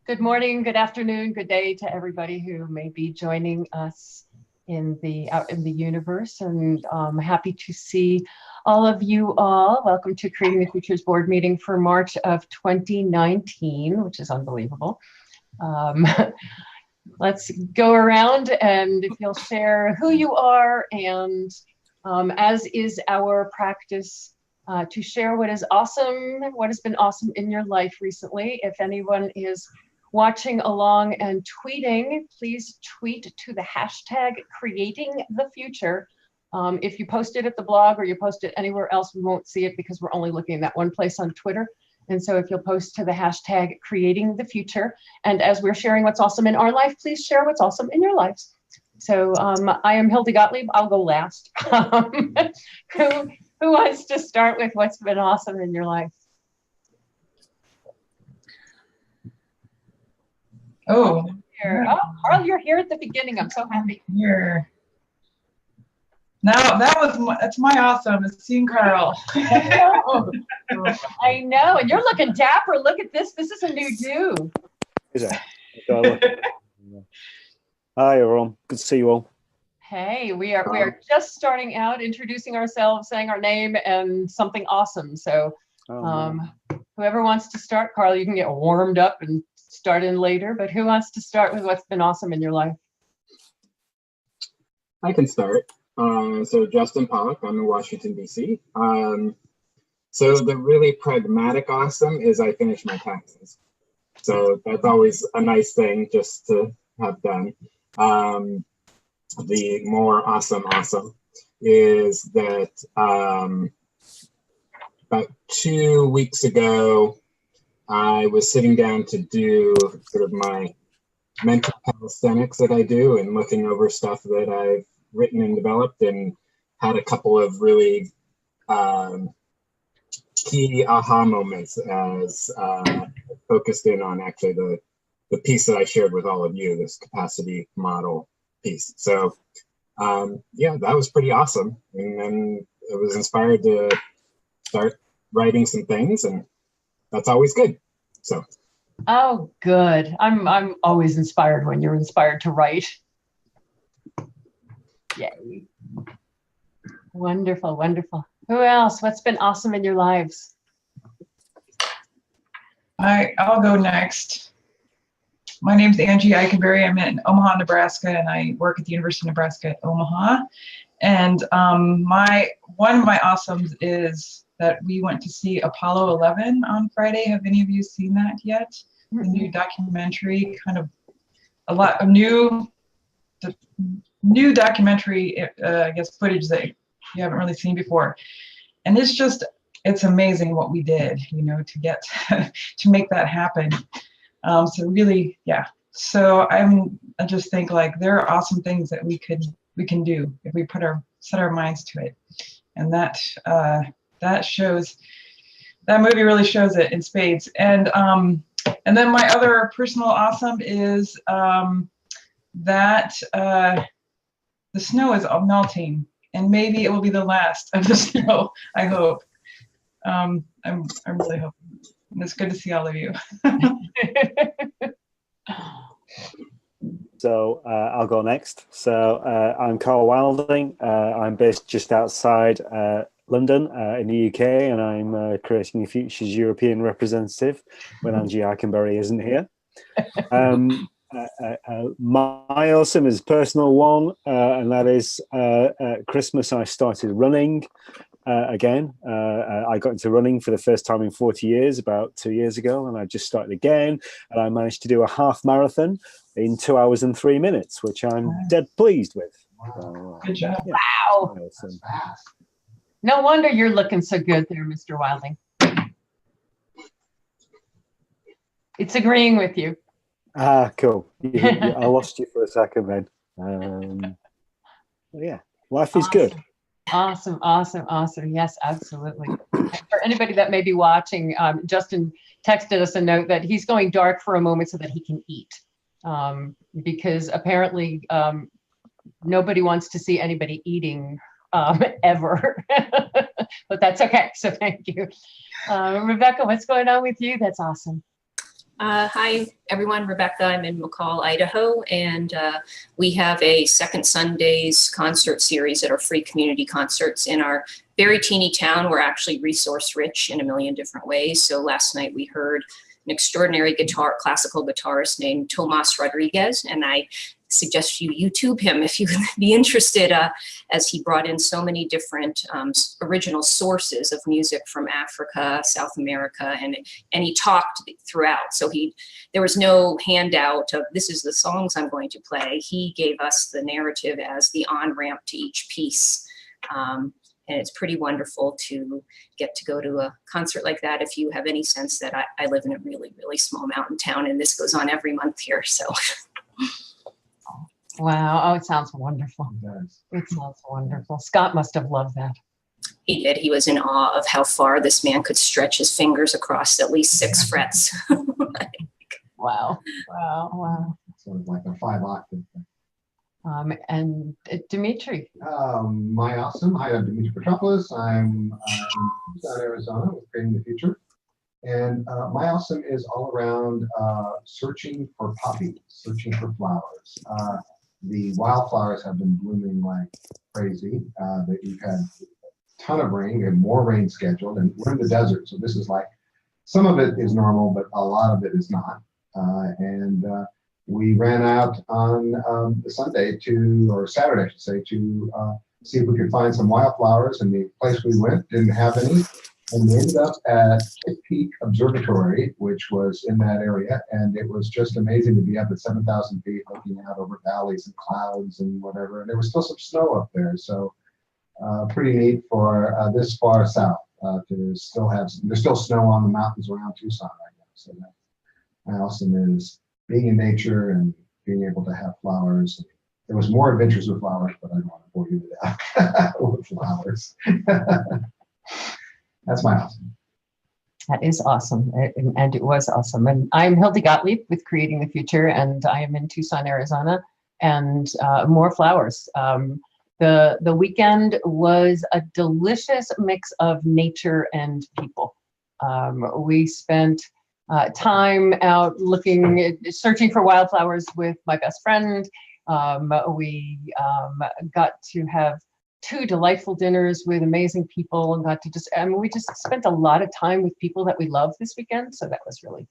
Good morning, good afternoon, good day to everybody who may be joining us out in the universe, and happy to see all of you all. Welcome to Creating the Futures board meeting for March of 2019, which is unbelievable. Let's go around, and if you'll share who you are, and as is our practice, to share what is awesome, what has been awesome in your life recently. If anyone is watching along and tweeting, please tweet to the hashtag creating the future. If you post it at the blog or you post it anywhere else, we won't see it because we're only looking at that one place on Twitter. And so if you'll post to the hashtag creating the future, and as we're sharing what's awesome in our life, please share what's awesome in your lives. So I am Hilda Gottlieb. I'll go last. Who wants to start with what's been awesome in your life? Oh, Carl, you're here at the beginning. I'm so happy. Here. Now that's my awesome, is seeing Carl. I know, and you're looking dapper. Look at this. This is a new do. Is it? Hi everyone. Good to see you all. Hey, we are just starting out, introducing ourselves, saying our name and something awesome. So whoever wants to start, Carl, you can get warmed up and start in later, but who wants to start with what's been awesome in your life? I can start. So Justin Pollock, I'm in Washington, D.C. So the really pragmatic awesome is I finished my taxes. So that's always a nice thing just to have done. The more awesome is that about 2 weeks ago, I was sitting down to do sort of my mental calisthenics that I do and looking over stuff that I've written and developed, and had a couple of really key aha moments as focused in on actually the piece that I shared with all of you, this capacity model piece. So yeah, that was pretty awesome. And then I was inspired to start writing some things, and that's always good. So. Oh, good. I'm always inspired when you're inspired to write. Yay. Wonderful, wonderful. Who else? What's been awesome in your lives? I'll go next. My name's Angie Eikenberry. I'm in Omaha, Nebraska, and I work at the University of Nebraska at Omaha. And one of my awesomes is that we went to see Apollo 11 on Friday. Have any of you seen that yet? The new documentary, kind of a lot of new documentary, I guess, footage that you haven't really seen before. And it's amazing what we did, to get to make that happen. So really, yeah. So I just think like there are awesome things that we can do if we set our minds to it. And that movie really shows it in spades. And then my other personal awesome is that the snow is melting, and maybe it will be the last of the snow, I hope. I'm really hoping. And it's good to see all of you. So I'll go next. So I'm Carl Wilding. I'm based just outside London in the UK, and I'm Creating the Futures European representative when Angie Eikenberry isn't here. My awesome is a personal one, and that is Christmas I started running again. I got into running for the first time in 40 years about 2 years ago, and I just started again, and I managed to do a half marathon in 2 hours and 3 minutes, which I'm dead pleased with. So, Good job. Yeah. Wow. Awesome. No wonder you're looking so good there, Mr. Wilding. It's agreeing with you. Ah, cool. I lost you for a second then. Yeah, life is good. Awesome, awesome, awesome. Yes, absolutely. For anybody that may be watching, Justin texted us a note that he's going dark for a moment so that he can eat, because apparently nobody wants to see anybody eating ever. But that's okay. So thank you. Rebecca, what's going on with you? That's awesome. Hi, everyone. Rebecca. I'm in McCall, Idaho, and we have a Second Sundays concert series at our free community concerts in our very teeny town. We're actually resource rich in a million different ways. So last night we heard an extraordinary classical guitarist named Tomas Rodriguez, and I suggest you YouTube him if you would be interested, as he brought in so many different original sources of music from Africa, South America, and he talked throughout. So there was no handout of this is the songs I'm going to play. He gave us the narrative as the on-ramp to each piece. And it's pretty wonderful to get to go to a concert like that. If you have any sense that I live in a really, really small mountain town, and this goes on every month here, so. Wow. Oh, it sounds wonderful. It sounds wonderful. Scott must have loved that. He did. He was in awe of how far this man could stretch his fingers across at least 6 frets. Wow. Wow. Wow. Sort of like a 5-octave thing. And Dimitri. My awesome. Hi, I'm Dimitri Petropoulos. I'm in Tucson, Arizona with Creating the Future. And my awesome is all around searching for poppies, searching for flowers. The wildflowers have been blooming like crazy. We've had a ton of rain and more rain scheduled, and we're in the desert. So this is like, some of it is normal, but a lot of it is not. We ran out on Saturday, I should say, to see if we could find some wildflowers. And the place we went didn't have any. And we ended up at Kitt Peak Observatory, which was in that area. And it was just amazing to be up at 7,000 feet looking out over valleys and clouds and whatever. And there was still some snow up there. So pretty neat for this far south to still have, there's still snow on the mountains around Tucson right now. So that my awesome is being in nature and being able to have flowers. There was more adventures with flowers, but I don't want to bore you to death with flowers. That's my awesome. That is awesome, and it was awesome. And I'm Hildy Gottlieb with Creating the Future, and I am in Tucson, Arizona, and more flowers. The weekend was a delicious mix of nature and people. We spent time out searching for wildflowers with my best friend. We got to have 2 delightful dinners with amazing people, and got to we just spent a lot of time with people that we love this weekend. So that was really,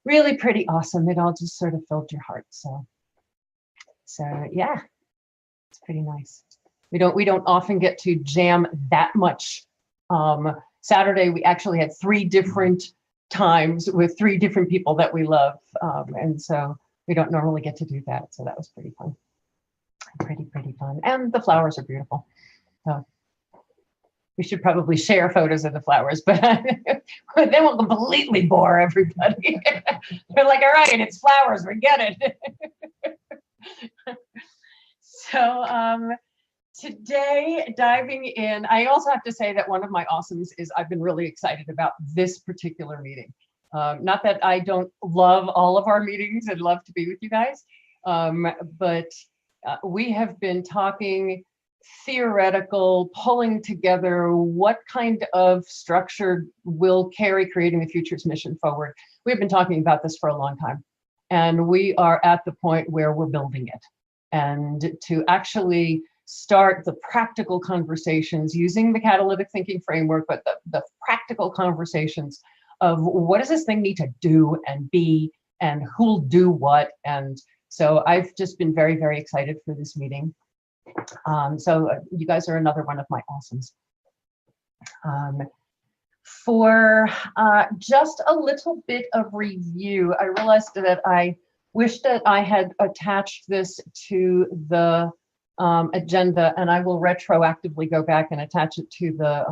really pretty awesome. It all just sort of filled your heart. So yeah, it's pretty nice. We don't often get to jam that much. Saturday, we actually had 3 different times with 3 different people that we love. And so we don't normally get to do that. So that was pretty fun. Pretty fun. And the flowers are beautiful. So we should probably share photos of the flowers, but then we'll completely bore everybody. They're like, all right, it's flowers, we get it. So today, diving in, I also have to say that one of my awesomes is I've been really excited about this particular meeting. Not that I don't love all of our meetings and love to be with you guys, but we have been talking theoretical, pulling together what kind of structure will carry Creating the Future's mission forward. We've been talking about this for a long time, and we are at the point where we're building it. And to actually start the practical conversations using the catalytic thinking framework, but the practical conversations of what does this thing need to do and be, and who'll do what. And so I've just been very, very excited for this meeting. So you guys are another one of my awesomes. For just a little bit of review, I realized that I wish that I had attached this to the agenda, and I will retroactively go back and attach it to the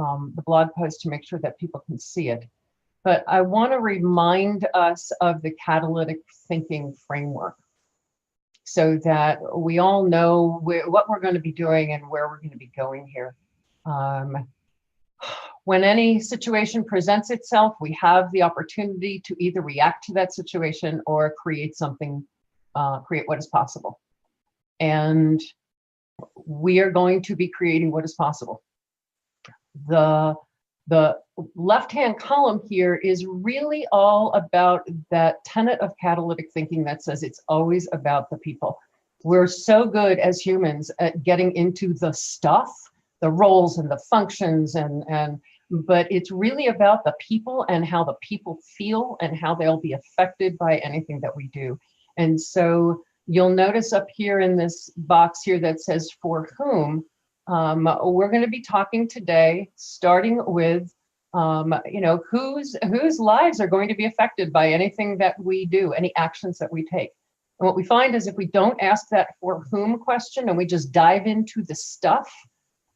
blog post to make sure that people can see it. But I want to remind us of the catalytic thinking framework, so that we all know what we're going to be doing and where we're going to be going here. When any situation presents itself, we have the opportunity to either react to that situation or create something, create what is possible. And we are going to be creating what is possible. The The left-hand column here is really all about that tenet of catalytic thinking that says it's always about the people. We're so good as humans at getting into the stuff, the roles and the functions, but it's really about the people and how the people feel and how they'll be affected by anything that we do. And so you'll notice up here in this box here that says for whom, we're going to be talking today, starting with, whose lives are going to be affected by anything that we do, any actions that we take. And what we find is if we don't ask that for whom question and we just dive into the stuff,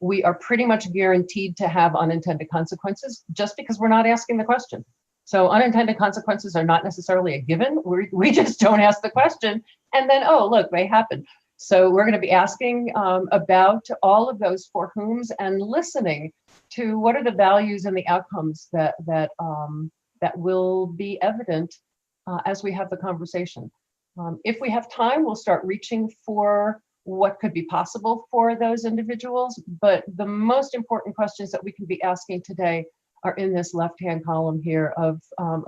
we are pretty much guaranteed to have unintended consequences just because we're not asking the question. So unintended consequences are not necessarily a given. We just don't ask the question. And then, oh, look, they happen. So we're going to be asking about all of those for whoms and listening to what are the values and the outcomes that will be evident as we have the conversation. If we have time, we'll start reaching for what could be possible for those individuals. But the most important questions that we can be asking today are in this left-hand column here of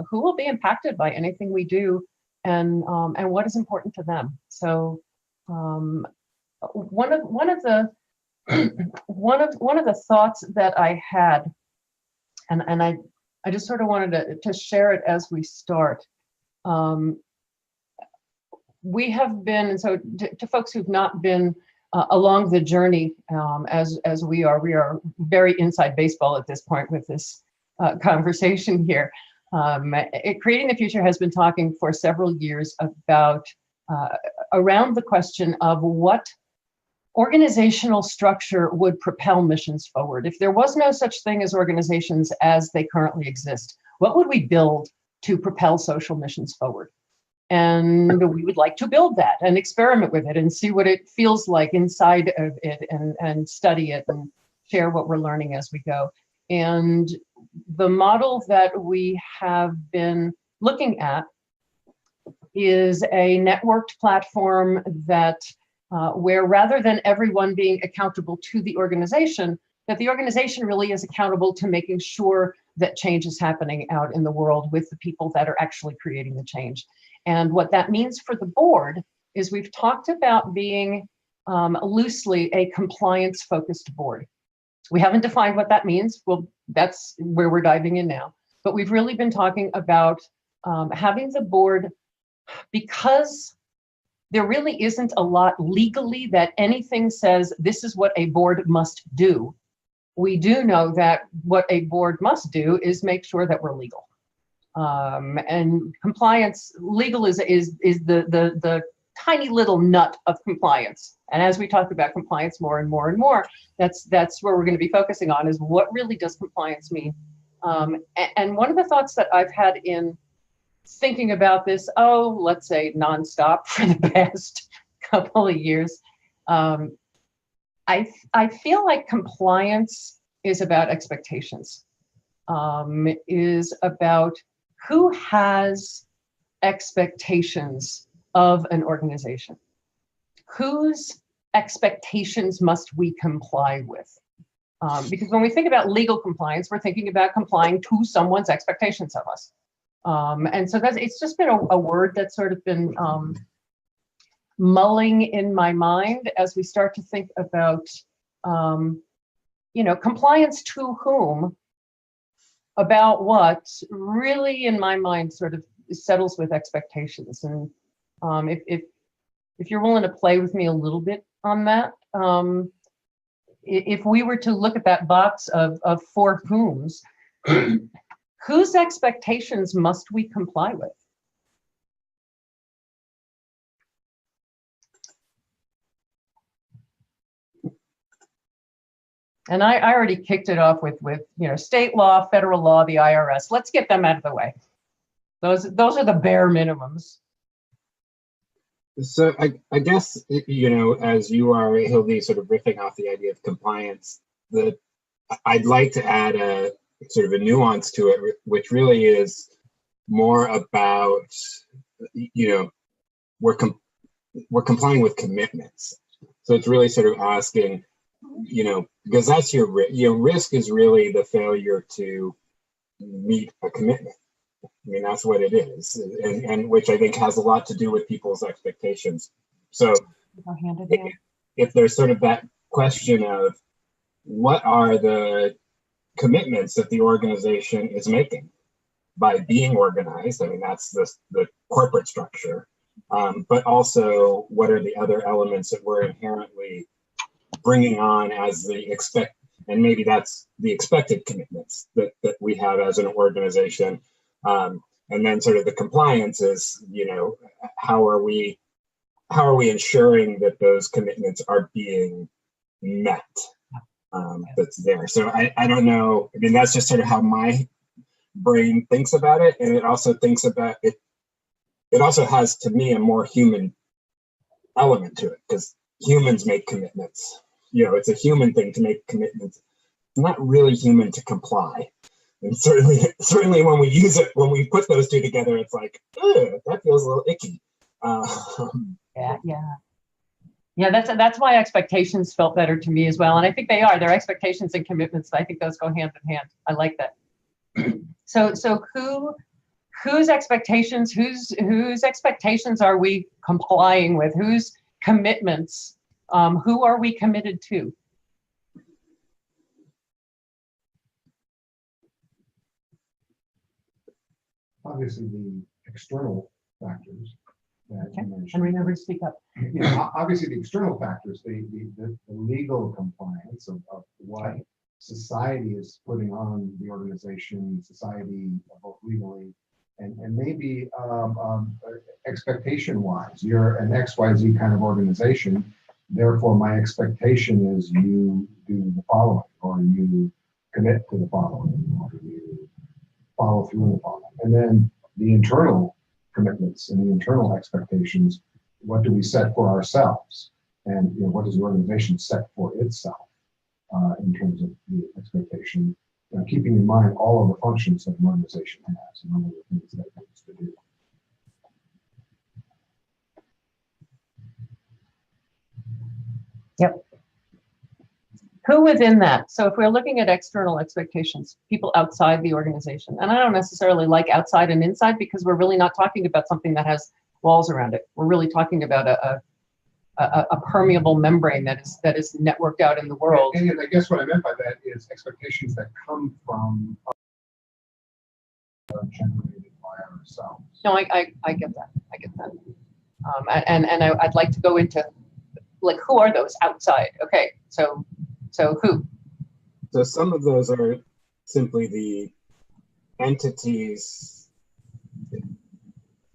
who will be impacted by anything we do and what is important to them. So one of the thoughts that I had, and I just sort of wanted to share it as we start. We have been, and so to folks who've not been along the journey as we are very inside baseball at this point with this conversation here. Creating the Future has been talking for several years about around the question of what organizational structure would propel missions forward. If there was no such thing as organizations as they currently exist, what would we build to propel social missions forward? And we would like to build that and experiment with it and see what it feels like inside of it and study it and share what we're learning as we go. And the model that we have been looking at is a networked platform that where rather than everyone being accountable to the organization, that the organization really is accountable to making sure that change is happening out in the world with the people that are actually creating the change. And what that means for the board is we've talked about being loosely a compliance-focused board. We haven't defined what that means. Well, that's where we're diving in now. But we've really been talking about having the board, because there really isn't a lot legally that anything says this is what a board must do. We do know that what a board must do is make sure that we're legal. And compliance, legal is the tiny little nut of compliance. And as we talk about compliance more and more and more, that's where we're going to be focusing on is what really does compliance mean. And one of the thoughts that I've had in thinking about this, let's say nonstop for the past couple of years, I feel like compliance is about expectations, is about who has expectations of an organization, whose expectations must we comply with? Because when we think about legal compliance, we're thinking about complying to someone's expectations of us. And so it's just been a word that's sort of been mulling in my mind as we start to think about, compliance to whom, about what, really in my mind sort of settles with expectations. And if you're willing to play with me a little bit on that, if we were to look at that box of for whom's, whose expectations must we comply with? And I already kicked it off with state law, federal law, the IRS. Let's get them out of the way. Those are the bare minimums. So I guess, as you are, Hildy, sort of riffing off the idea of compliance, that I'd like to add a sort of a nuance to it, which really is more about, we're complying with commitments. So it's really sort of asking, because that's risk is really the failure to meet a commitment. I mean, that's what it is, and which I think has a lot to do with people's expectations. So if there's sort of that question of what are the commitments that the organization is making by being organized, I mean, that's the corporate structure, but also what are the other elements that we're inherently bringing on as and maybe that's the expected commitments that we have as an organization. And then sort of the compliance is, how are we ensuring that those commitments are being met? That's there. So I don't know. I mean, that's just sort of how my brain thinks about it. And it also thinks about it. It also has, to me, a more human element to it, because humans make commitments. It's a human thing to make commitments. It's not really human to comply. And certainly when we put those two together, it's like, that feels a little icky. Yeah, that's why expectations felt better to me as well. And I think they are. Their expectations and commitments. I think those go hand in hand. I like that. So whose expectations are we complying with? Whose commitments? Who are we committed to? Obviously, the external factors that you mentioned. And remember to speak up. Obviously, the external factors, the legal compliance of what society is putting on the organization, society both legally and maybe expectation-wise. You're an XYZ kind of organization, therefore my expectation is you do the following, or you commit to the following, or you follow through on the following. And then the internal commitments and the internal expectations, what do we set for ourselves? And what does the organization set for itself in terms of the expectation, keeping in mind all of the functions that an organization has and all of the things that it needs to do. Yep. Who within that? So if we're looking at external expectations, people outside the organization, and I don't necessarily like outside and inside, because we're really not talking about something that has walls around it. We're really talking about a permeable membrane that is networked out in the world. And I guess what I meant by that is expectations that come from generated by ourselves. No, I get that. I get that. And I'd like to go into, like, who are those outside? Okay, so who? So some of those are simply the entities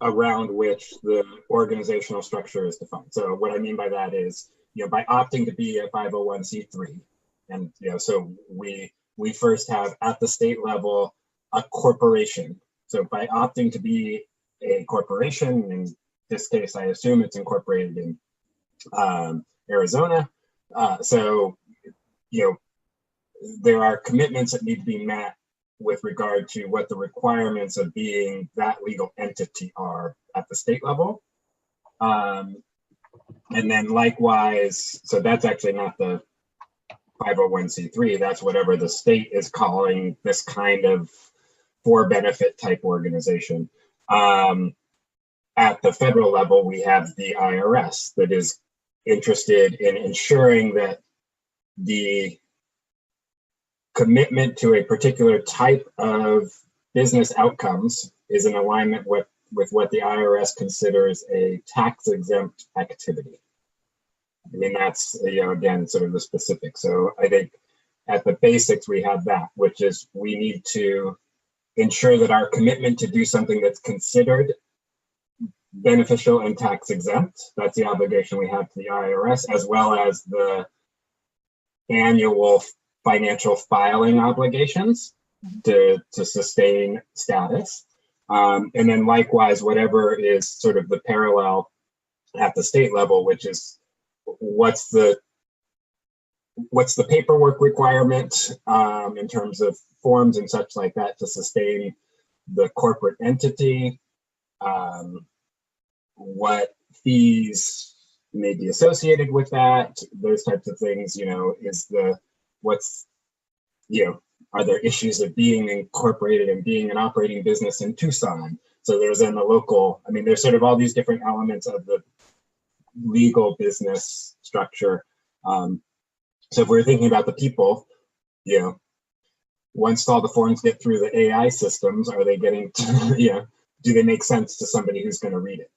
around which the organizational structure is defined. So what I mean by that is, by opting to be a 501c3, and so we first have at the state level a corporation. So by opting to be a corporation, in this case, I assume it's incorporated in Arizona. So there are commitments that need to be met with regard to what the requirements of being that legal entity are at the state level. And then likewise, so that's actually not the 501c3, that's whatever the state is calling this kind of for benefit type organization. At the federal level, we have the IRS that is interested in ensuring that the commitment to a particular type of business outcomes is in alignment with what the IRS considers a tax-exempt activity. I mean, that's, again, sort of the specifics. So I think at the basics, we have that, which is we need to ensure that our commitment to do something that's considered beneficial and tax-exempt, that's the obligation we have to the IRS, as well as the annual financial filing obligations to sustain status. And then likewise, whatever is sort of the parallel at the state level, which is what's the paperwork requirement in terms of forms and such like that to sustain the corporate entity, what fees, may be associated with that, those types of things, is are there issues of being incorporated and being an operating business in Tucson? So there's then the local, there's sort of all these different elements of the legal business structure. So if we're thinking about the people, once all the forms get through the AI systems, are they getting to, do they make sense to somebody who's going to read it?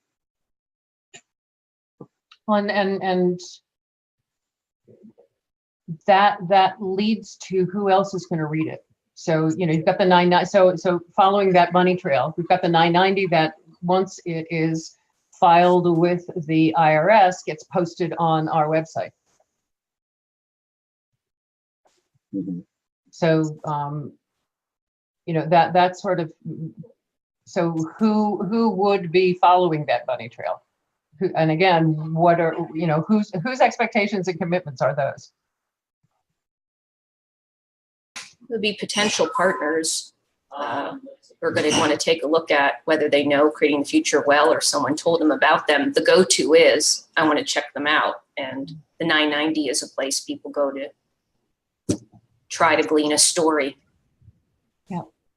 And that leads to who else is going to read it. So, you've got the 990. So following that money trail, we've got the 990 that once it is filed with the IRS gets posted on our website. Mm-hmm. So, that's sort of, so who would be following that bunny trail? And again, what are, whose expectations and commitments are those? Would be potential partners who are going to want to take a look at whether they know Creating the Future well or someone told them about them. The go-to is, I want to check them out. And the 990 is a place people go to try to glean a story.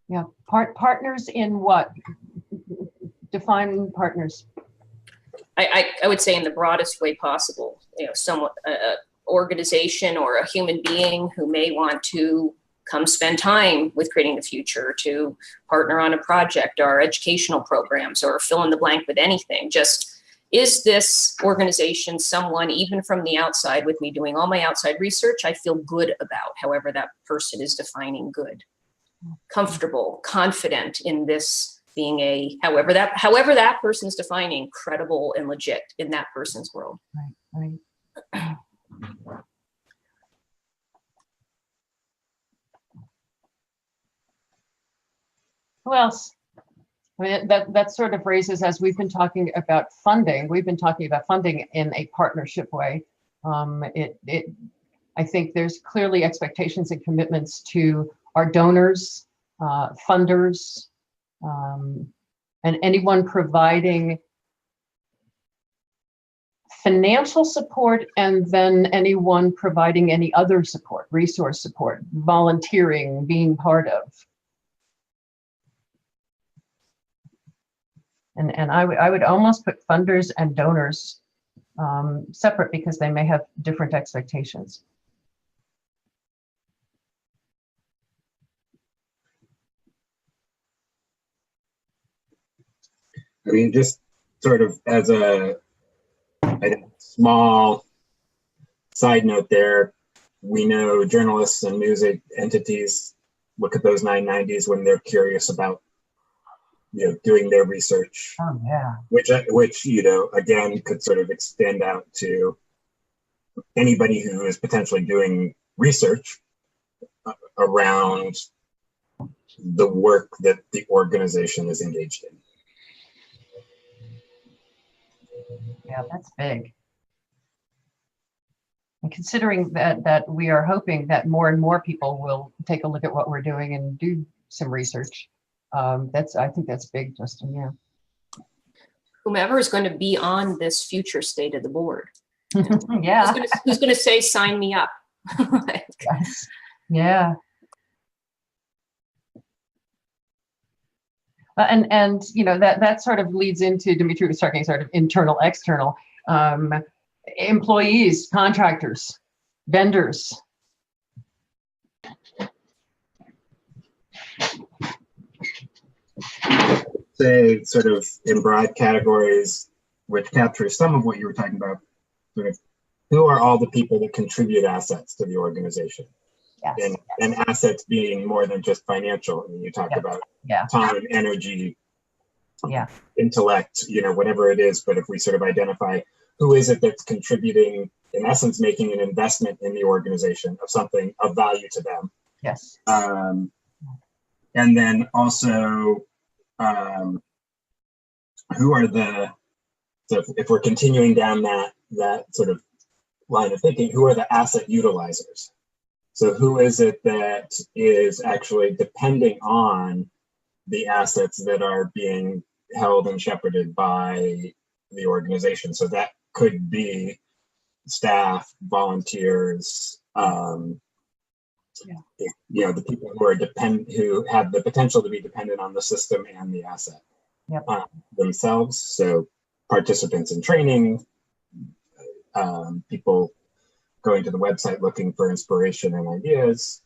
Yeah. Partners in what? Define partners. I would say in the broadest way possible, somewhat organization or a human being who may want to come spend time with Creating the Future, to partner on a project or educational programs, or fill in the blank with anything. Just, is this organization someone, even from the outside, with me doing all my outside research, I feel good about, however that person is defining good, comfortable, confident in this being a, however that person's defining, credible and legit in that person's world. Right. Who else? That sort of raises, as we've been talking about funding, in a partnership way. I think there's clearly expectations and commitments to our donors, funders, and anyone providing financial support, and then anyone providing any other support, resource support, volunteering, being part of. And I would almost put funders and donors separate, because they may have different expectations. Just sort of as a small side note there, we know journalists and news entities look at those 990s when they're curious about doing their research. Oh yeah. Which again could sort of extend out to anybody who is potentially doing research around the work that the organization is engaged in. Yeah, that's big. And considering that we are hoping that more and more people will take a look at what we're doing and do some research. I think that's big, Justin. Yeah. Whomever is going to be on this future state of the board. Yeah. Who's going to say, sign me up? Yes. Yeah. And that sort of leads into, Dimitri was talking sort of internal, external, employees, contractors, vendors. Say sort of in broad categories, which captures some of what you were talking about, sort of who are all the people that contribute assets to the organization? Yes. And assets being more than just financial. You talk about time, energy, intellect, whatever it is. But if we sort of identify who is it that's contributing, in essence, making an investment in the organization of something of value to them. Yes. And then also, who are so if we're continuing down that sort of line of thinking, who are the asset utilizers? So who is it that is actually depending on the assets that are being held and shepherded by the organization? So that could be staff, volunteers, the people who are who have the potential to be dependent on the system and the asset themselves. So participants in training, people going to the website looking for inspiration and ideas.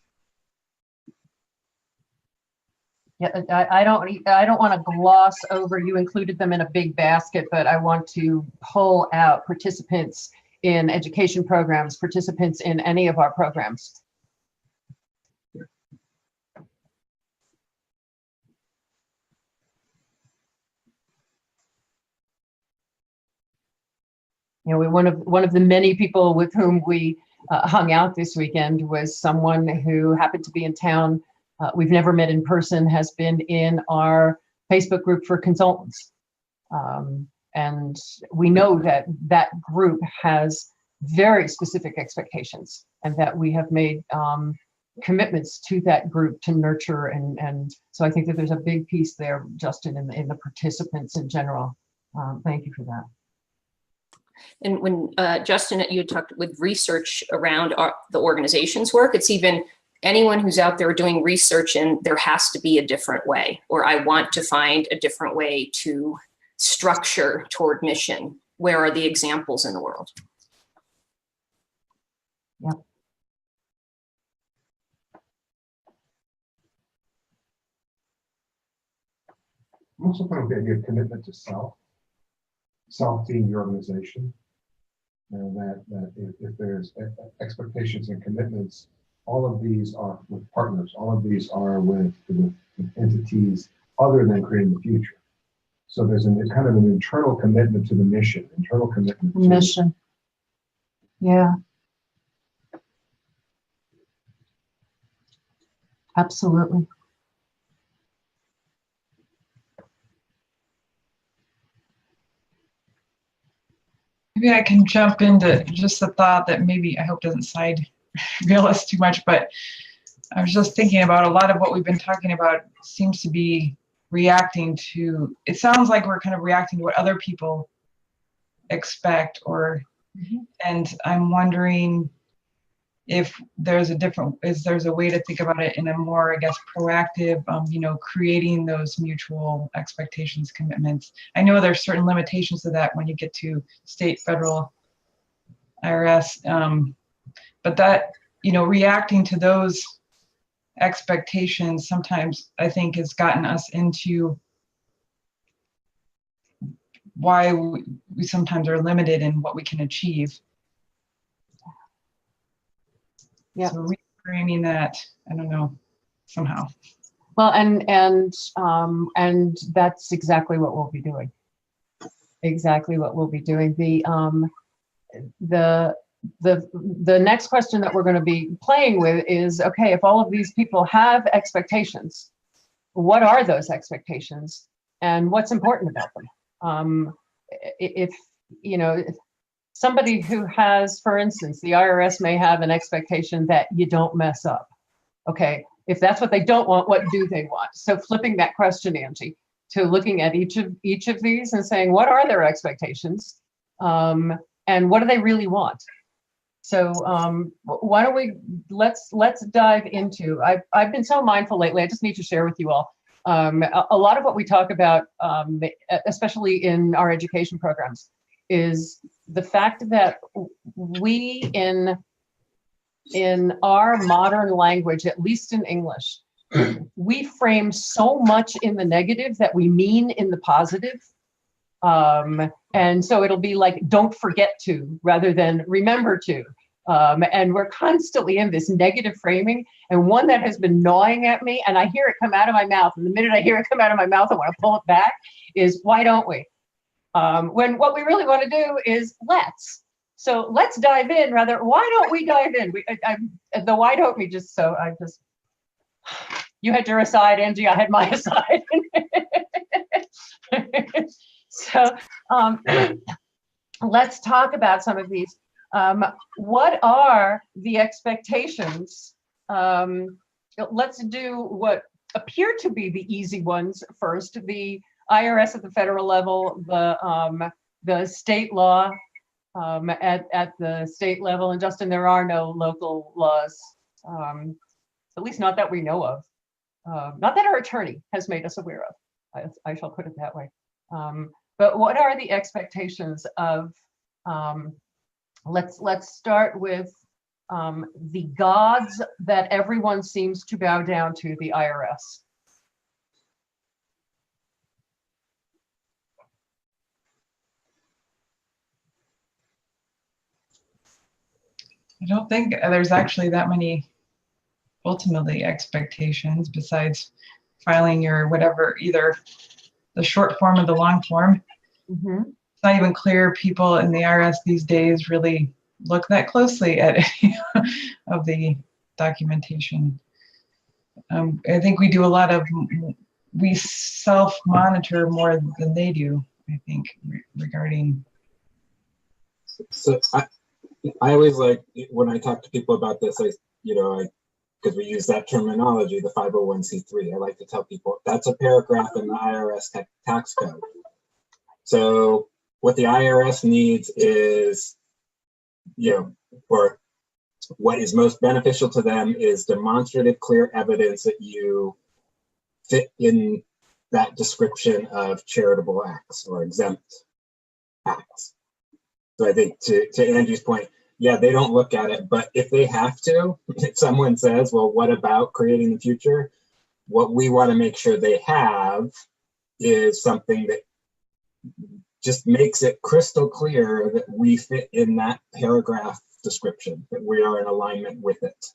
Yeah, I don't want to gloss over, you included them in a big basket, but I want to pull out participants in education programs, participants in any of our programs. You know, one of the many people with whom we hung out this weekend was someone who happened to be in town. We've never met in person, has been in our Facebook group for consultants. And we know that that group has very specific expectations, and that we have made commitments to that group to nurture. And so I think that there's a big piece there, Justin, in the participants in general. Thank you for that. And when Justin, you had talked with research around the organization's work, it's even anyone who's out there doing research, and there has to be a different way, or I want to find a different way to structure toward mission. Where are the examples in the world? Yeah. I'm also kind of the idea of commitment to self being the organization, and that if there's expectations and commitments, all of these are with partners, all of these are with entities other than creating the future. So there's kind of an internal commitment to the mission, internal commitment to Mission. Yeah. Absolutely. Maybe I can jump into just a thought that maybe I hope doesn't side rail us too much, but I was just thinking about a lot of what we've been talking about seems to be reacting to, it sounds like we're kind of reacting to what other people expect, or, and I'm wondering if there's a way to think about it in a more, I guess, proactive, creating those mutual expectations, commitments. I know there's certain limitations to that when you get to state, federal, IRS, but that, reacting to those expectations sometimes I think has gotten us into why we sometimes are limited in what we can achieve. Yeah. So reframing that, I don't know, somehow. Well, and that's exactly what we'll be doing. Exactly what we'll be doing. The next question that we're going to be playing with is, okay, if all of these people have expectations, what are those expectations, and what's important about them? If somebody who has, for instance, the IRS may have an expectation that you don't mess up. Okay, if that's what they don't want, what do they want? So flipping that question, Angie, to looking at each of these and saying, what are their expectations, and what do they really want? So why don't we let's dive into. I've been so mindful lately. I just need to share with you all a lot of what we talk about, especially in our education programs, is the fact that we in our modern language, at least in English, we frame so much in the negative that we mean in the positive. And so it'll be like, don't forget to, rather than remember to. And we're constantly in this negative framing. And one that has been gnawing at me, and I hear it come out of my mouth, and the minute I hear it come out of my mouth, I want to pull it back, is why don't we? When what we really want to do is let's. So let's dive in, rather, why don't we dive in? The why don't we just, so I just, you had your aside, Angie, I had my aside. So let's talk about some of these. What are the expectations? Let's do what appear to be the easy ones first. The IRS at the federal level, the state law, at the state level. And Justin, there are no local laws, at least not that we know of, not that our attorney has made us aware of. I shall put it that way. But what are the expectations of? Let's start with the gods that everyone seems to bow down to, the IRS. I don't think there's actually that many ultimately expectations besides filing your whatever, either the short form or the long form. Mm-hmm. It's not even clear people in the IRS these days really look that closely at any of the documentation. I think we do a lot of, we self-monitor more than they do, I think, regarding. So I always like, when I talk to people about this, because we use that terminology, the 501c3, I like to tell people that's a paragraph in the IRS tax code. So what the IRS needs is, or what is most beneficial to them is demonstrative, clear evidence that you fit in that description of charitable acts or exempt acts. So I think to Angie's point, yeah, they don't look at it, but if they have to, if someone says, well, what about creating the future? What we want to make sure they have is something that just makes it crystal clear that we fit in that paragraph description, that we are in alignment with it.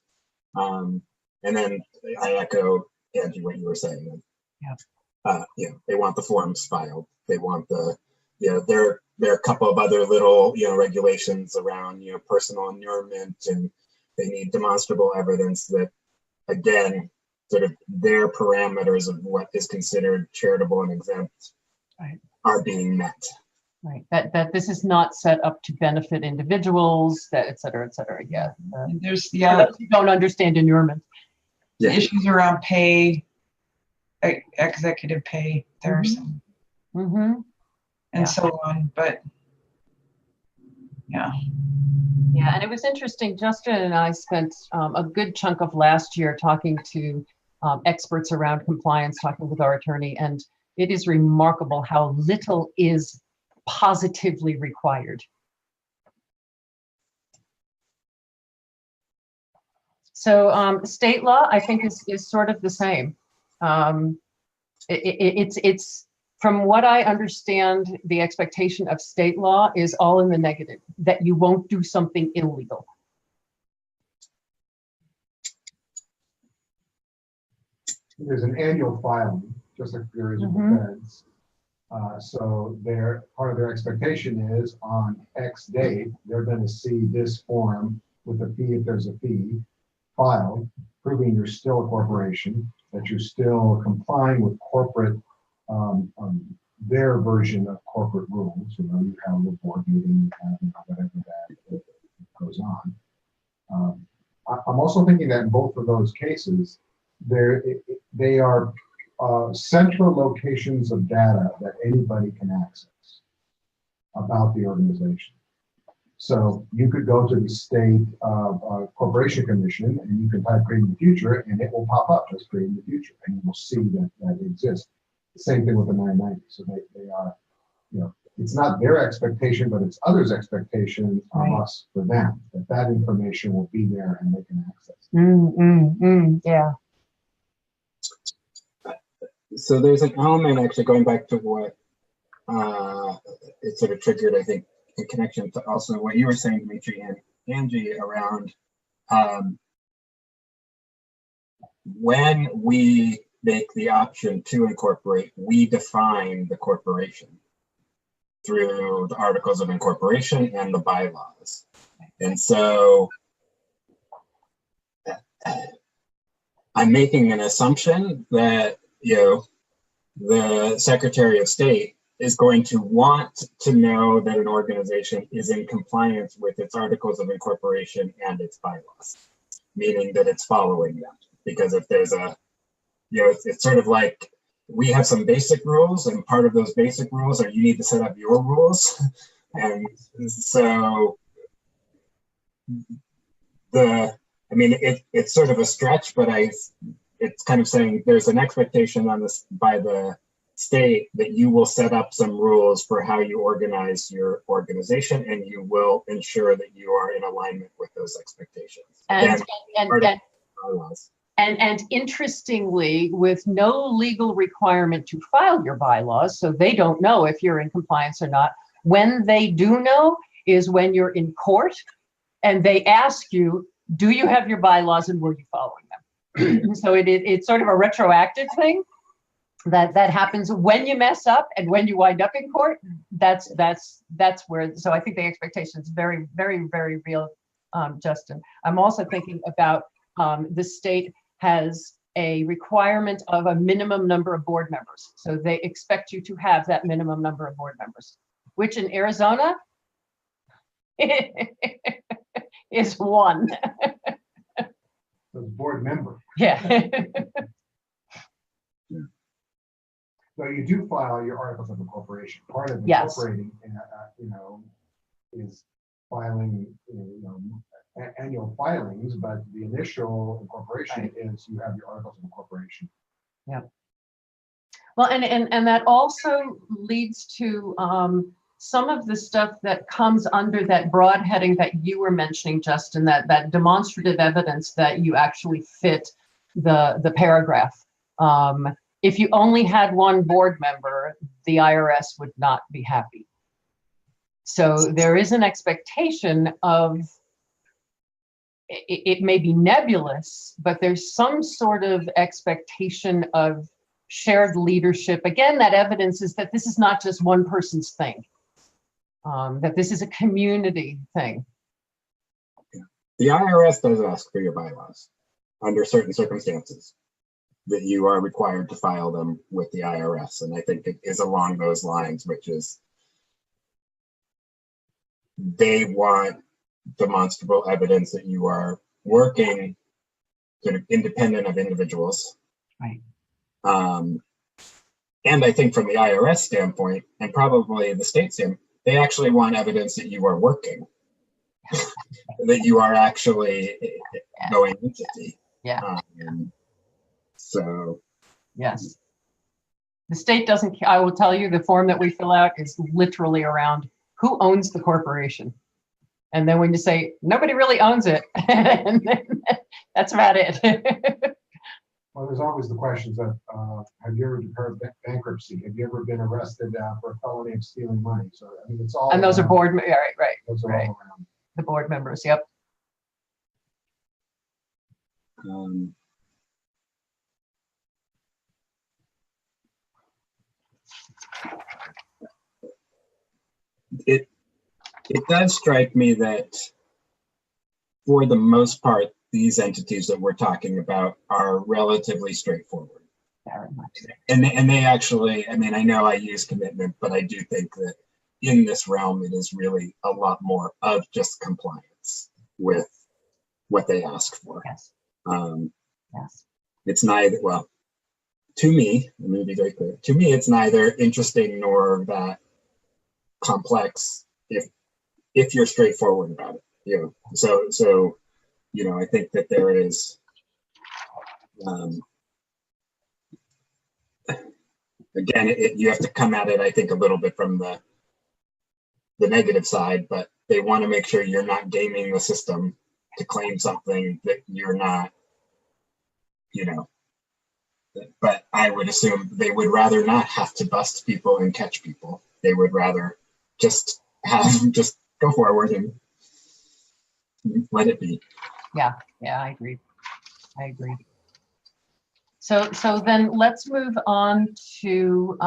And then I echo, Angie, what you were saying. Yeah. They want the forms filed. They want the, there are a couple of other little, regulations around, personal inurement, and they need demonstrable evidence that, again, sort of their parameters of what is considered charitable and exempt are being met. Right, that this is not set up to benefit individuals, that et cetera, yeah. There's, You don't understand inurement. The issues around pay, executive pay, there are some. Mm-hmm. And so on, but yeah. Yeah, and it was interesting, Justin and I spent a good chunk of last year talking to experts around compliance, talking with our attorney, and it is remarkable how little is positively required. So state law, I think, is sort of the same. It's from what I understand, the expectation of state law is all in the negative, that you won't do something illegal. There's an annual filing, just like there is with the feds. So part of their expectation is on X date, they're going to see this form with a fee, if there's a fee, filed, proving you're still a corporation, that you're still complying with corporate, their version of corporate rules. You have a board meeting, you have, whatever that goes on. I'm also thinking that in both of those cases, they are central locations of data that anybody can access about the organization. So you could go to the state corporation commission and you can type creating the future and it will pop up as creating the future and you will see that it exists. Same thing with the 990. So they are, it's not their expectation, but it's others' expectation of us for them, that information will be there and they can access it. Yeah. So there's an element, actually, going back to what it sort of triggered, I think, in connection to also what you were saying, Dimitri and Angie, around when we make the option to incorporate, we define the corporation through the articles of incorporation and the bylaws. And so I'm making an assumption that, the Secretary of State is going to want to know that an organization is in compliance with its articles of incorporation and its bylaws, meaning that it's following them. Because if there's it's sort of like we have some basic rules, and part of those basic rules are you need to set up your rules. And so it's sort of a stretch, but it's kind of saying there's an expectation on this by the state that you will set up some rules for how you organize your organization, and you will ensure that you are in alignment with those expectations. And interestingly, with no legal requirement to file your bylaws, so they don't know if you're in compliance or not. When they do know is when you're in court and they ask you, do you have your bylaws and were you following them? So it's sort of a retroactive thing that happens when you mess up, and when you wind up in court, that's where, so I think the expectation is very, very, very real, Justin. I'm also thinking about the state has a requirement of a minimum number of board members. So they expect you to have that minimum number of board members, which in Arizona is one. The board member. Yeah. So you do file your articles of incorporation. Part of Yes. incorporating, is filing, annual filings, but the initial incorporation is you have your articles of incorporation. Yeah. Well, and that also leads to some of the stuff that comes under that broad heading that you were mentioning, Justin, that demonstrative evidence that you actually fit the paragraph. If you only had one board member, the IRS would not be happy. So there is an expectation of, it may be nebulous, but there's some sort of expectation of shared leadership. Again, that evidence is that this is not just one person's thing, that this is a community thing. The IRS does ask for your bylaws under certain circumstances, that you are required to file them with the IRS. And I think it is along those lines, which is they want demonstrable evidence that you are working sort of independent of individuals. Right. And I think from the IRS standpoint, and probably the state standpoint, they actually want evidence that you are working, that you are actually a going entity. Yeah. So. Yes. The state doesn't, I will tell you, the form that we fill out is literally around who owns the corporation. And then when you say, nobody really owns it, and then that's about it. Well, there's always the questions of, have you ever declared bankruptcy? Have you ever been arrested for a felony of stealing money? So, I mean, it's all. And those are around. board, right. Those are right. all around. The board members, yep. It does strike me that for the most part, these entities that we're talking about are relatively straightforward. Very much. And they actually, I mean, I know I use commitment, but I do think that in this realm, it is really a lot more of just compliance with what they ask for. Yes. Yes. It's neither, well, to me, let me be very clear, to me, it's neither interesting nor that complex if you're straightforward about it. You know, so you know, I think that there is again, you have to come at it, I think, a little bit from the negative side, but they want to make sure you're not gaming the system to claim something that you're not, you know. But I would assume they would rather not have to bust people and catch people. They would rather just go forward and let it be. Yeah, I agree. So then let's move on to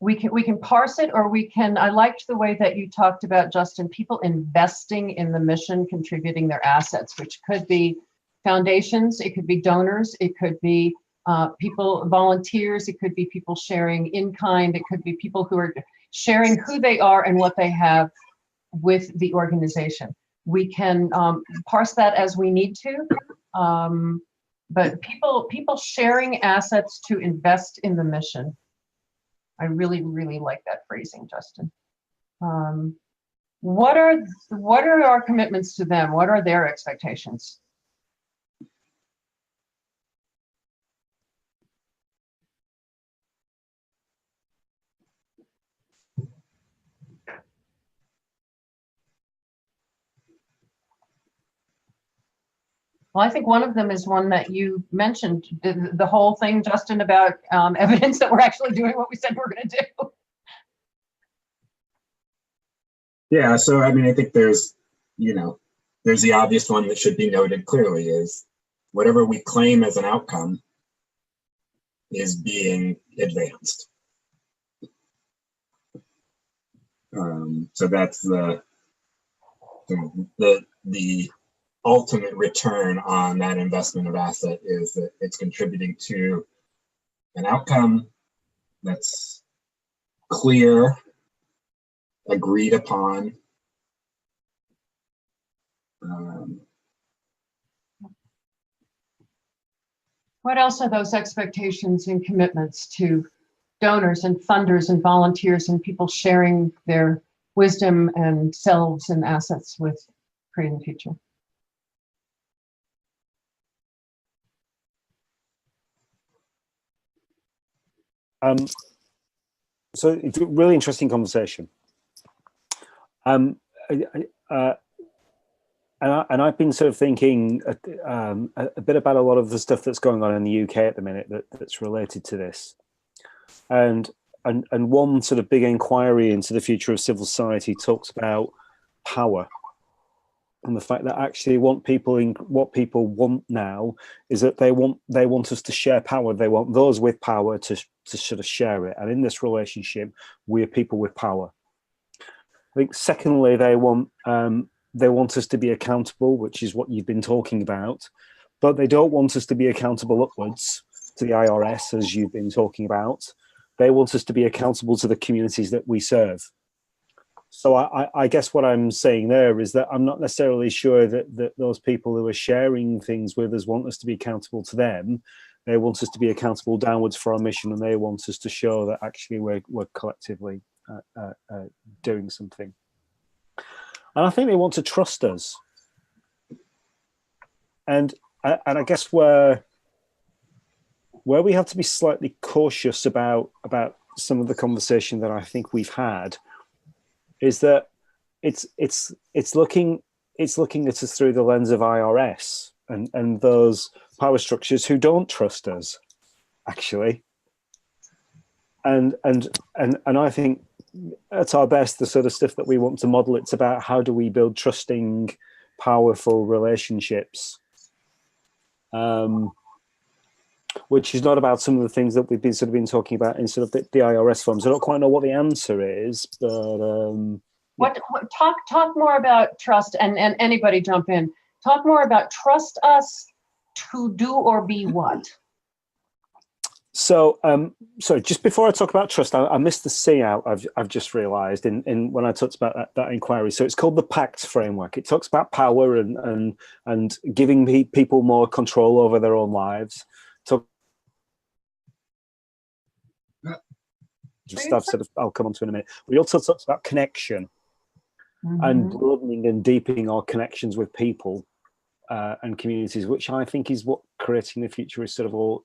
we can parse it, or we can, I liked the way that you talked about, Justin, people investing in the mission, contributing their assets, which could be foundations, it could be donors, it could be people, volunteers, it could be people sharing in kind, it could be people who are sharing who they are and what they have with the organization. We can parse that as we need to, but people sharing assets to invest in the mission. I really, really like that phrasing, Justin. What are our commitments to them? What are their expectations? Well, I think one of them is one that you mentioned, the whole thing, Justin, about evidence that we're actually doing what we said we're going to do. Yeah, so I mean, I think there's the obvious one that should be noted clearly is whatever we claim as an outcome is being advanced. So that's the ultimate return on that investment of asset is that it's contributing to an outcome that's clear, agreed upon. What else are those expectations and commitments to donors and funders and volunteers and people sharing their wisdom and selves and assets with Creating the Future? So it's a really interesting conversation. And I've been sort of thinking a bit about a lot of the stuff that's going on in the UK at the minute that's related to this. And one sort of big inquiry into the future of civil society talks about power and the fact that actually what people want now is that they want us to share power. They want those with power to sort of share it. And in this relationship, we're people with power. I think secondly, they want us to be accountable, which is what you've been talking about, but they don't want us to be accountable upwards to the IRS, as you've been talking about. They want us to be accountable to the communities that we serve. So I guess what I'm saying there is that I'm not necessarily sure that those people who are sharing things with us want us to be accountable to them. They want us to be accountable downwards for our mission, and they want us to show that actually we're collectively doing something. And I think they want to trust us. And I guess where we have to be slightly cautious about some of the conversation that I think we've had is that it's looking at us through the lens of IRS and those power structures who don't trust us, actually. And I think at our best, the sort of stuff that we want to model, it's about how do we build trusting, powerful relationships, which is not about some of the things that we've been talking about in sort of the IRS forms. I don't quite know what the answer is, but talk more about trust, and anybody jump in. Talk more about trust us to do or be what. So, sorry, just before I talk about trust, I missed the C out. I've just realised in when I talked about that inquiry. So it's called the PACT framework. It talks about power and giving people more control over their own lives. Stuff sort of I'll come on to in a minute. We also talked about connection and broadening and deepening our connections with people and communities, which I think is what Creating the Future is sort of all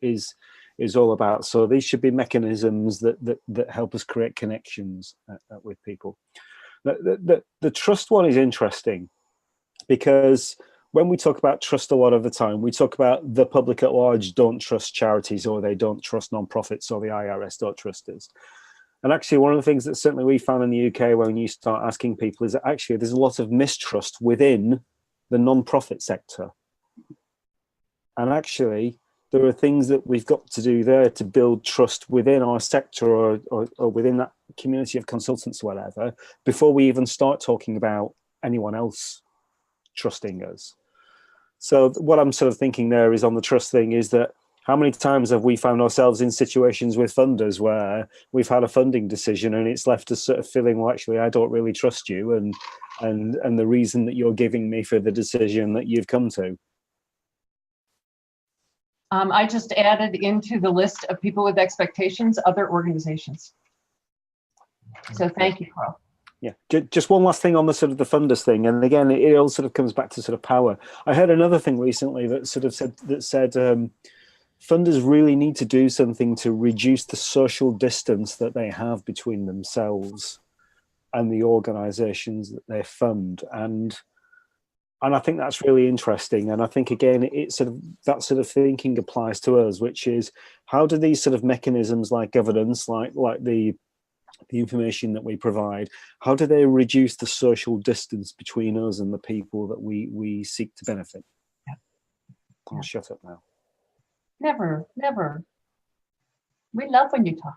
about. So these should be mechanisms that help us create connections with people. The trust one is interesting because when we talk about trust a lot of the time, we talk about the public at large don't trust charities, or they don't trust non-profits, or the IRS don't trust us. And actually, one of the things that certainly we found in the UK when you start asking people is that actually there's a lot of mistrust within the non-profit sector. And actually, there are things that we've got to do there to build trust within our sector or within that community of consultants or whatever, before we even start talking about anyone else trusting us. So what I'm sort of thinking there is on the trust thing is that how many times have we found ourselves in situations with funders where we've had a funding decision and it's left us sort of feeling, well, actually, I don't really trust you and the reason that you're giving me for the decision that you've come to. I just added into the list of people with expectations, other organizations. So thank you, Carl. Yeah, just one last thing on the sort of the funders thing, and again, it all sort of comes back to sort of power. I heard another thing recently that sort of said funders really need to do something to reduce the social distance that they have between themselves and the organisations that they fund, and I think that's really interesting. And I think again, it's sort of that sort of thinking applies to us, which is how do these sort of mechanisms like governance, like the information that we provide, how do they reduce the social distance between us and the people that we seek to benefit? Yeah. I'll shut up now. Never, never. We love when you talk.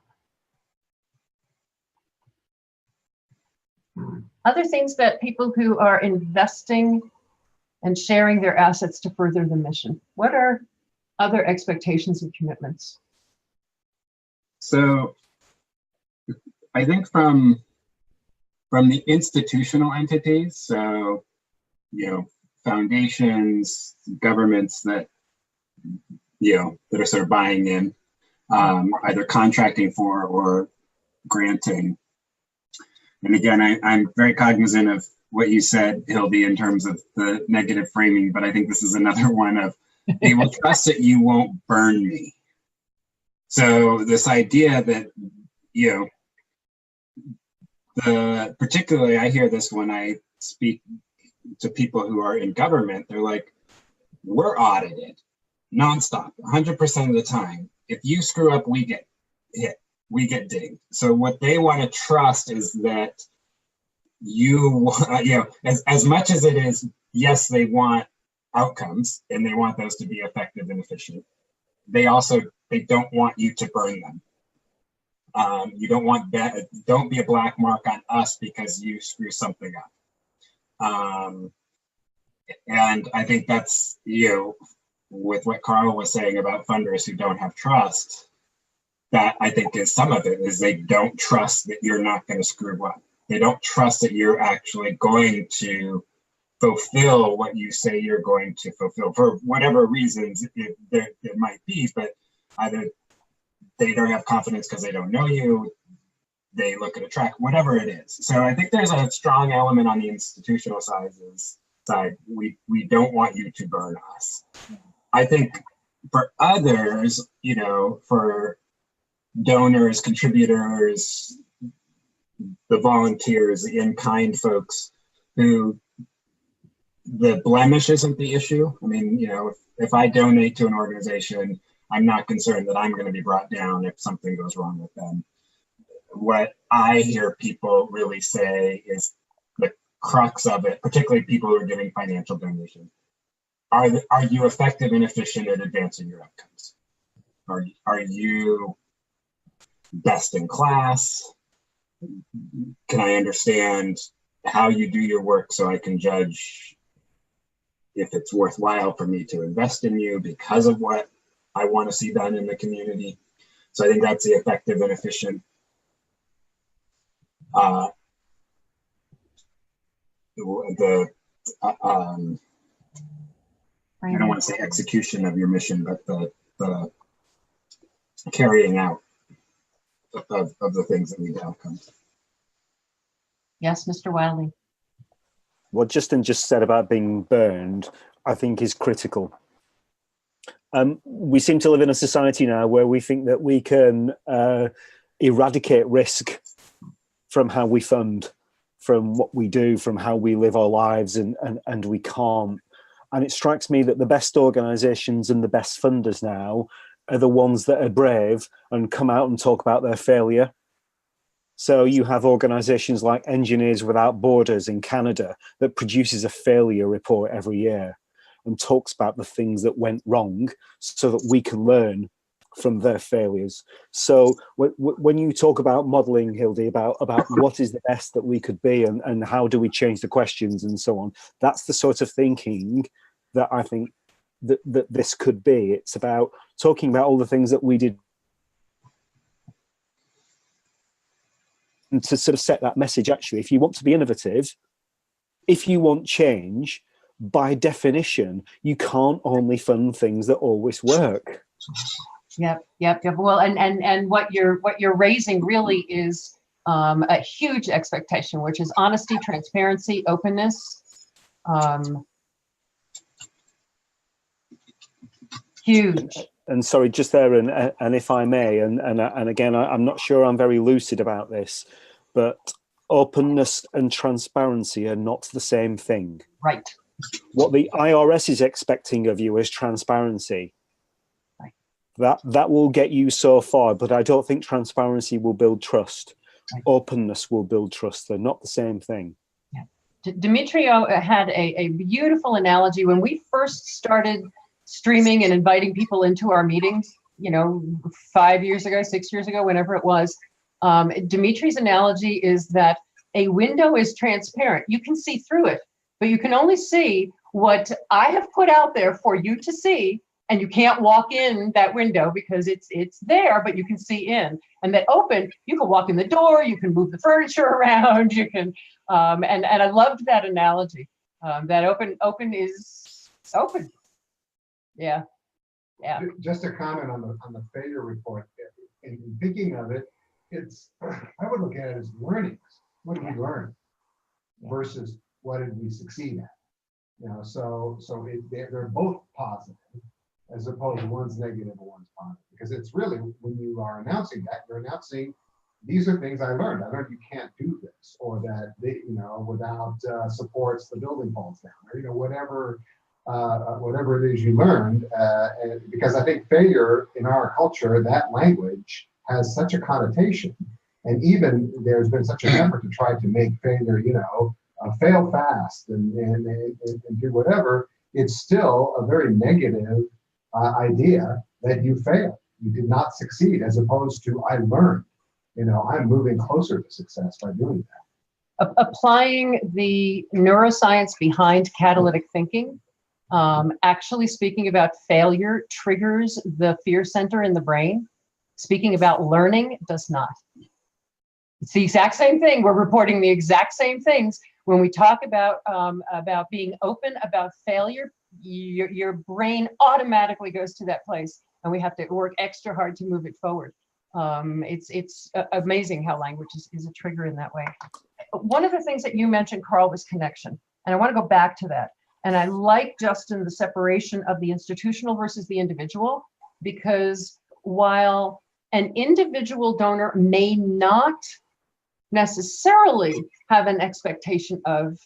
Other things that people who are investing and sharing their assets to further the mission, what are other expectations and commitments? So I think from the institutional entities, so, foundations, governments that, that are sort of buying in, either contracting for or granting. And again, I'm very cognizant of what you said, Hildy, in terms of the negative framing, but I think this is another one of, they will trust that you won't burn me. So this idea that, particularly I hear this when I speak to people who are in government, they're like, we're audited nonstop, 100% of the time. If you screw up, we get hit, we get dinged. So what they want to trust is that as much as it is, yes, they want outcomes and they want those to be effective and efficient. They don't want you to burn them. You don't want that. Don't be a black mark on us because you screw something up. And I think that's, with what Carl was saying about funders who don't have trust, that I think is some of it, is they don't trust that you're not going to screw up. They don't trust that you're actually going to fulfill what you say you're going to fulfill for whatever reasons there might be, but either they don't have confidence because they don't know you, they look at a track, whatever it is. So I think there's a strong element on the institutional side. We don't want you to burn us. I think for others, for donors, contributors, the volunteers, the in-kind folks who the blemish isn't the issue. I mean, if I donate to an organization, I'm not concerned that I'm going to be brought down if something goes wrong with them. What I hear people really say is the crux of it, particularly people who are giving financial donations. Are you effective and efficient at advancing your outcomes? Are you best in class? Can I understand how you do your work so I can judge if it's worthwhile for me to invest in you because of what I want to see done in the community? So I think that's the effective and efficient I don't want to say execution of your mission, but the carrying out of the things that lead to outcomes. Yes, Mr. Wiley. What Justin just said about being burned, I think is critical. We seem to live in a society now where we think that we can eradicate risk from how we fund, from what we do, from how we live our lives, and we can't. And it strikes me that the best organizations and the best funders now are the ones that are brave and come out and talk about their failure. So you have organizations like Engineers Without Borders in Canada that produces a failure report every year and talks about the things that went wrong so that we can learn from their failures. So when you talk about modeling, Hildy, about what is the best that we could be and how do we change the questions and so on, that's the sort of thinking that I think that this could be. It's about talking about all the things that we did and to sort of set that message. Actually, if you want to be innovative, if you want change, by definition, you can't only fund things that always work. Yep. Well, and what you're raising really is a huge expectation, which is honesty, transparency, openness. Huge. And sorry, just there, and if I may, and again, I'm not sure I'm very lucid about this, but openness and transparency are not the same thing. Right. What the IRS is expecting of you is transparency. Right. That will get you so far, but I don't think transparency will build trust. Right. Openness will build trust. They're not the same thing. Yeah. Demetrio had a beautiful analogy when we first started streaming and inviting people into our meetings, 5 years ago, 6 years ago, whenever it was. Dimitri's analogy is that a window is transparent. You can see through it, but you can only see what I have put out there for you to see, and you can't walk in that window because it's there, but you can see in. And that open, you can walk in the door, you can move the furniture around, you can, and I loved that analogy. That open is open. Yeah. Yeah. Just a comment on the failure report. In thinking of it, I would look at it as learnings. What did we learn versus what did we succeed at? So they're both positive, as opposed to one's negative and one's positive. Because it's really, when you are announcing that, you're announcing, these are things I learned. I learned you can't do this, or that without supports, the building falls down, or whatever it is you learned. Because I think failure in our culture, that language has such a connotation, and even there's been such an effort to try to make failure, fail fast and do whatever. It's still a very negative idea that you failed, you did not succeed, as opposed to I learned. I'm moving closer to success by doing that. Applying the neuroscience behind catalytic thinking, actually speaking about failure triggers the fear center in the brain. Speaking about learning does not. It's the exact same thing. We're reporting the exact same things. When we talk about being open about failure, your brain automatically goes to that place, and we have to work extra hard to move it forward. It's amazing how language is a trigger in that way. One of the things that you mentioned, Carl, was connection. And I want to go back to that. And I like, Justin, the separation of the institutional versus the individual, because while an individual donor may not necessarily have an expectation of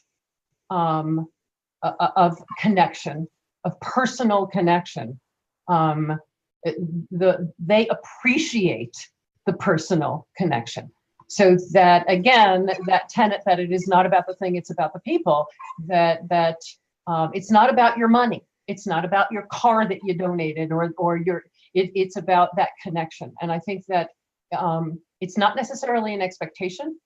connection, of personal connection, they appreciate the personal connection. So that, again, that tenet that it is not about the thing, it's about the people, that it's not about your money. It's not about your car that you donated or it's about that connection. And I think that it's not necessarily an expectation.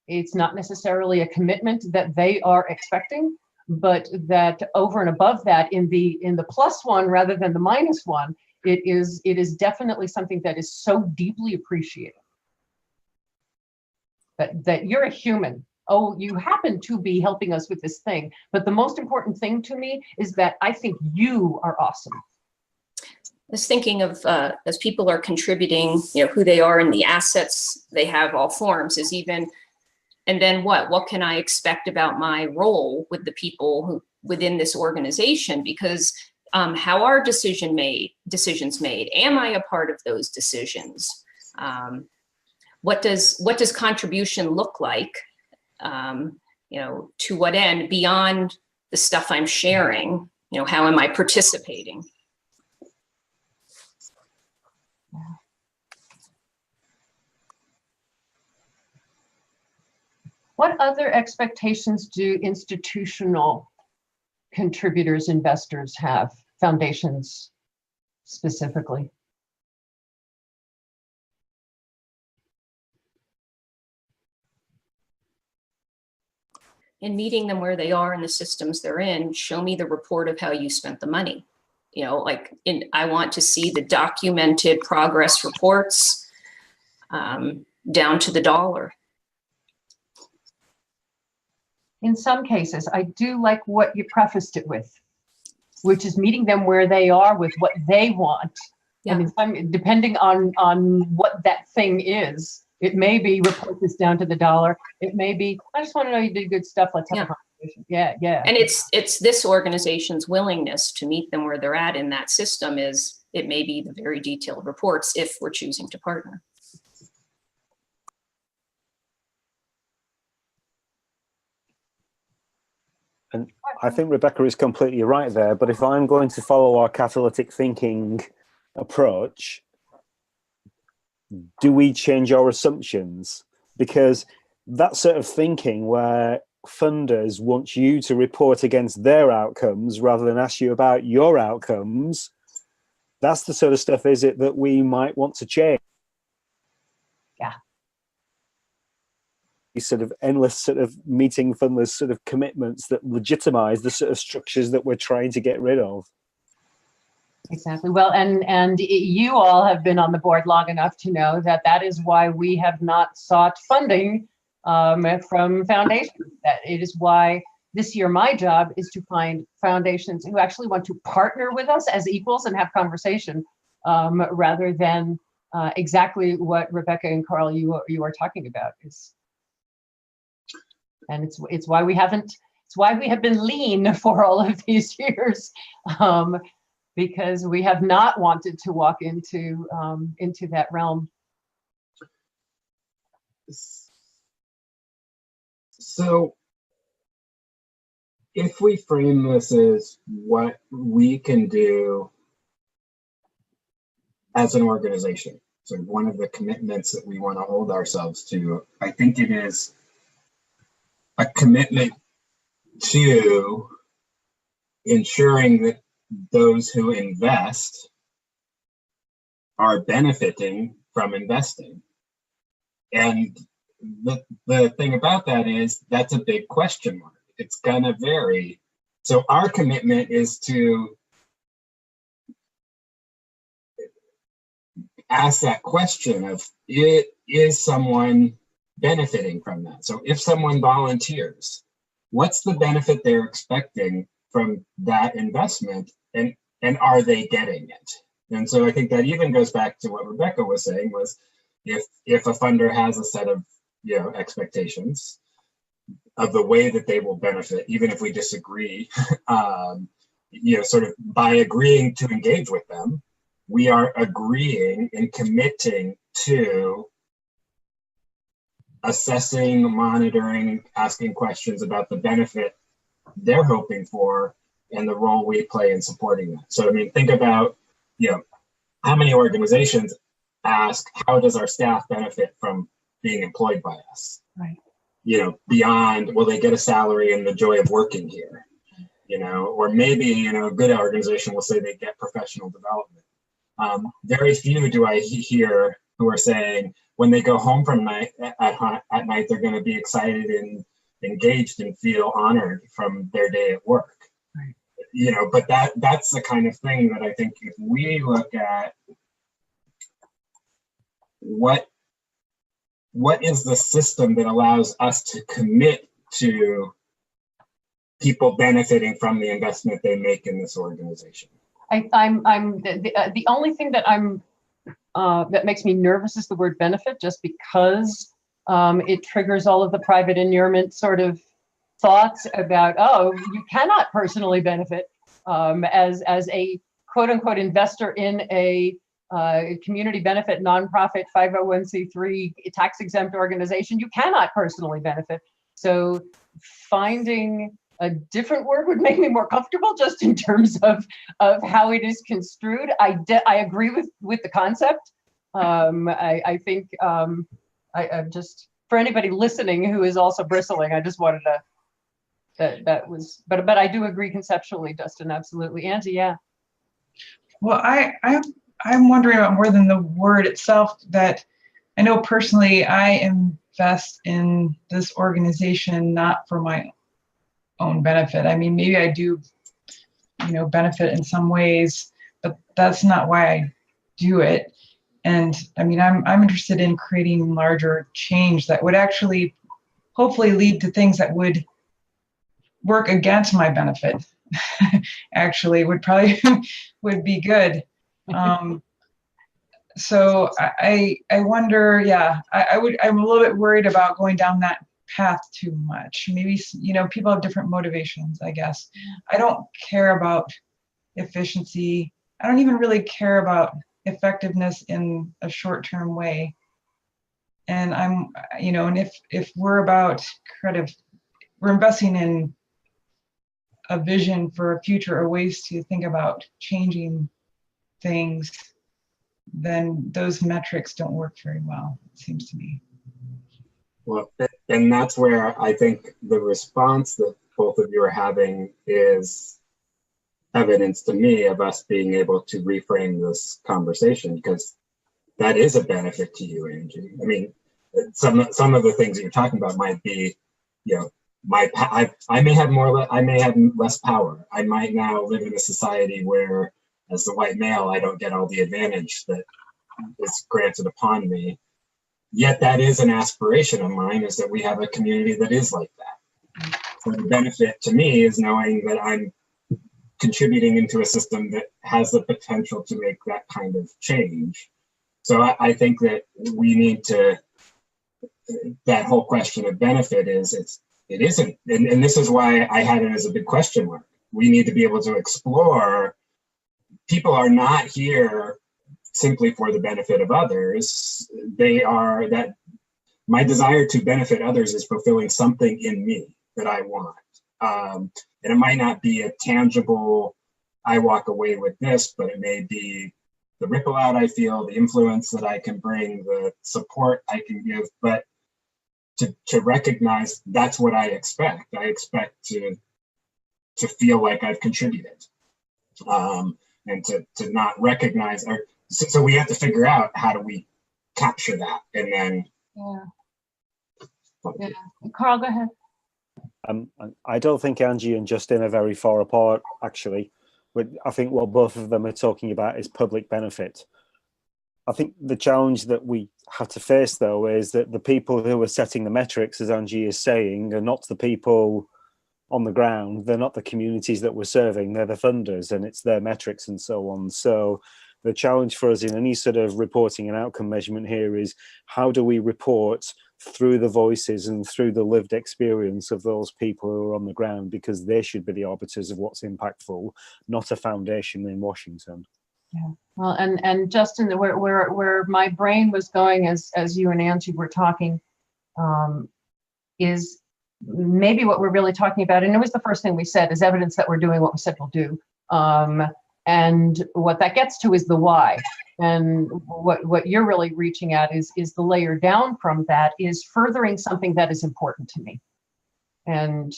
It's not necessarily a commitment that they are expecting, but that over and above that, in the plus one rather than the minus one, it is definitely something that is so deeply appreciated. That you're a human. Oh, you happen to be helping us with this thing. But the most important thing to me is that I think you are awesome. I was thinking of, as people are contributing, who they are and the assets they have, all forms, is even, and then what can I expect about my role with the people within this organization? Because how are decisions made? Am I a part of those decisions? What does contribution look like? To what end, beyond the stuff I'm sharing? How am I participating? What other expectations do institutional contributors, investors have, foundations specifically? And meeting them where they are in the systems they're in, show me the report of how you spent the money. I want to see the documented progress reports down to the dollar. In some cases, I do like what you prefaced it with, which is meeting them where they are with what they want. Yeah. And depending on what that thing is, It may be report this down to the dollar. It may be, I just want to know you did good stuff. Let's have a conversation. Yeah, yeah. And it's this organization's willingness to meet them where they're at in that system is, it may be the very detailed reports if we're choosing to partner. And I think Rebecca is completely right there, but if I'm going to follow our catalytic thinking approach, do we change our assumptions? Because that sort of thinking where funders want you to report against their outcomes rather than ask you about your outcomes, that's the sort of stuff, is it, that we might want to change? Yeah. These sort of endless sort of meeting funders sort of commitments that legitimize the sort of structures that we're trying to get rid of. Exactly. Well, and you all have been on the board long enough to know that that is why we have not sought funding from foundations. That it is why this year my job is to find foundations who actually want to partner with us as equals and have conversation, rather than exactly what Rebecca and Carl you are talking about. And it's why we haven't. It's why we have been lean for all of these years. Because we have not wanted to walk into that realm. So if we frame this as what we can do as an organization, so one of the commitments that we want to hold ourselves to, I think it is a commitment to ensuring that those who invest are benefiting from investing. And the thing about that is that's a big question mark. It's gonna vary. So our commitment is to ask that question of, is someone benefiting from that? So if someone volunteers, what's the benefit they're expecting from that investment, and are they getting it? And so I think that even goes back to what Rebecca was saying, was if a funder has a set of expectations of the way that they will benefit, even if we disagree, sort of by agreeing to engage with them, we are agreeing and committing to assessing, monitoring, asking questions about the benefit they're hoping for and the role we play in supporting that. So I mean, think about, how many organizations ask, how does our staff benefit from being employed by us? Right. Beyond, will they get a salary and the joy of working here? Or maybe, a good organization will say they get professional development. Very few do I hear who are saying when they go home from at night, they're going to be excited and engaged and feel honored from their day at work. Right. But that's the kind of thing that I think if we look at what is the system that allows us to commit to people benefiting from the investment they make in this organization. I'm the only thing that that makes me nervous is the word benefit, just because it triggers all of the private inurement sort of thoughts about, oh, you cannot personally benefit as a quote unquote investor in a community benefit nonprofit 501c3 tax exempt organization. You cannot personally benefit. So finding a different word would make me more comfortable, just in terms of how it is construed. I agree with the concept. I think I just, for anybody listening who is also bristling, I just wanted to, that was, but I do agree conceptually, Dustin, absolutely. Angie, yeah. Well, I'm wondering about more than the word itself, that I know personally I invest in this organization not for my own benefit. I mean, maybe I do, benefit in some ways, but that's not why I do it. And I mean, I'm interested in creating larger change that would actually hopefully lead to things that would work against my benefit. Actually, would probably would be good. So I wonder, yeah, I'm a little bit worried about going down that path too much. Maybe, people have different motivations, I guess. I don't care about efficiency. I don't even really care about effectiveness in a short-term way. And and if we're about we're investing in a vision for a future or ways to think about changing things, then those metrics don't work very well, it seems to me. Well, and that's where I think the response that both of you are having is evidence to me of us being able to reframe this conversation, because that is a benefit to you, Angie. I mean, some of the things that you're talking about might be, I may have less power. I might now live in a society where, as the white male, I don't get all the advantage that is granted upon me. Yet that is an aspiration of mine, is that we have a community that is like that. So the benefit to me is knowing that I'm contributing into a system that has the potential to make that kind of change. So I think that we need to, that whole question of benefit it isn't, and this is why I had it as a big question mark. We need to be able to explore, people are not here simply for the benefit of others. That my desire to benefit others is fulfilling something in me that I want. And it might not be a tangible, I walk away with this, but it may be the ripple out I feel, the influence that I can bring, the support I can give, but to recognize that's what I expect. I expect to feel like I've contributed, and to not recognize, so we have to figure out how do we capture that, and then. Yeah. Carl, go ahead. I don't think Angie and Justin are very far apart, actually. But I think what both of them are talking about is public benefit. I think the challenge that we have to face, though, is that the people who are setting the metrics, as Angie is saying, are not the people on the ground. They're not the communities that we're serving. They're the funders, and it's their metrics and so on. So the challenge for us in any sort of reporting and outcome measurement here is, how do we report through the voices and through the lived experience of those people who are on the ground, because they should be the arbiters of what's impactful, not a foundation in Washington. Yeah. Well, and Justin, where my brain was going as you and Angie were talking, is maybe what we're really talking about, and it was the first thing we said, is evidence that we're doing what we said we'll do. And what that gets to is the why. And what you're really reaching at is the layer down from that, is furthering something that is important to me. And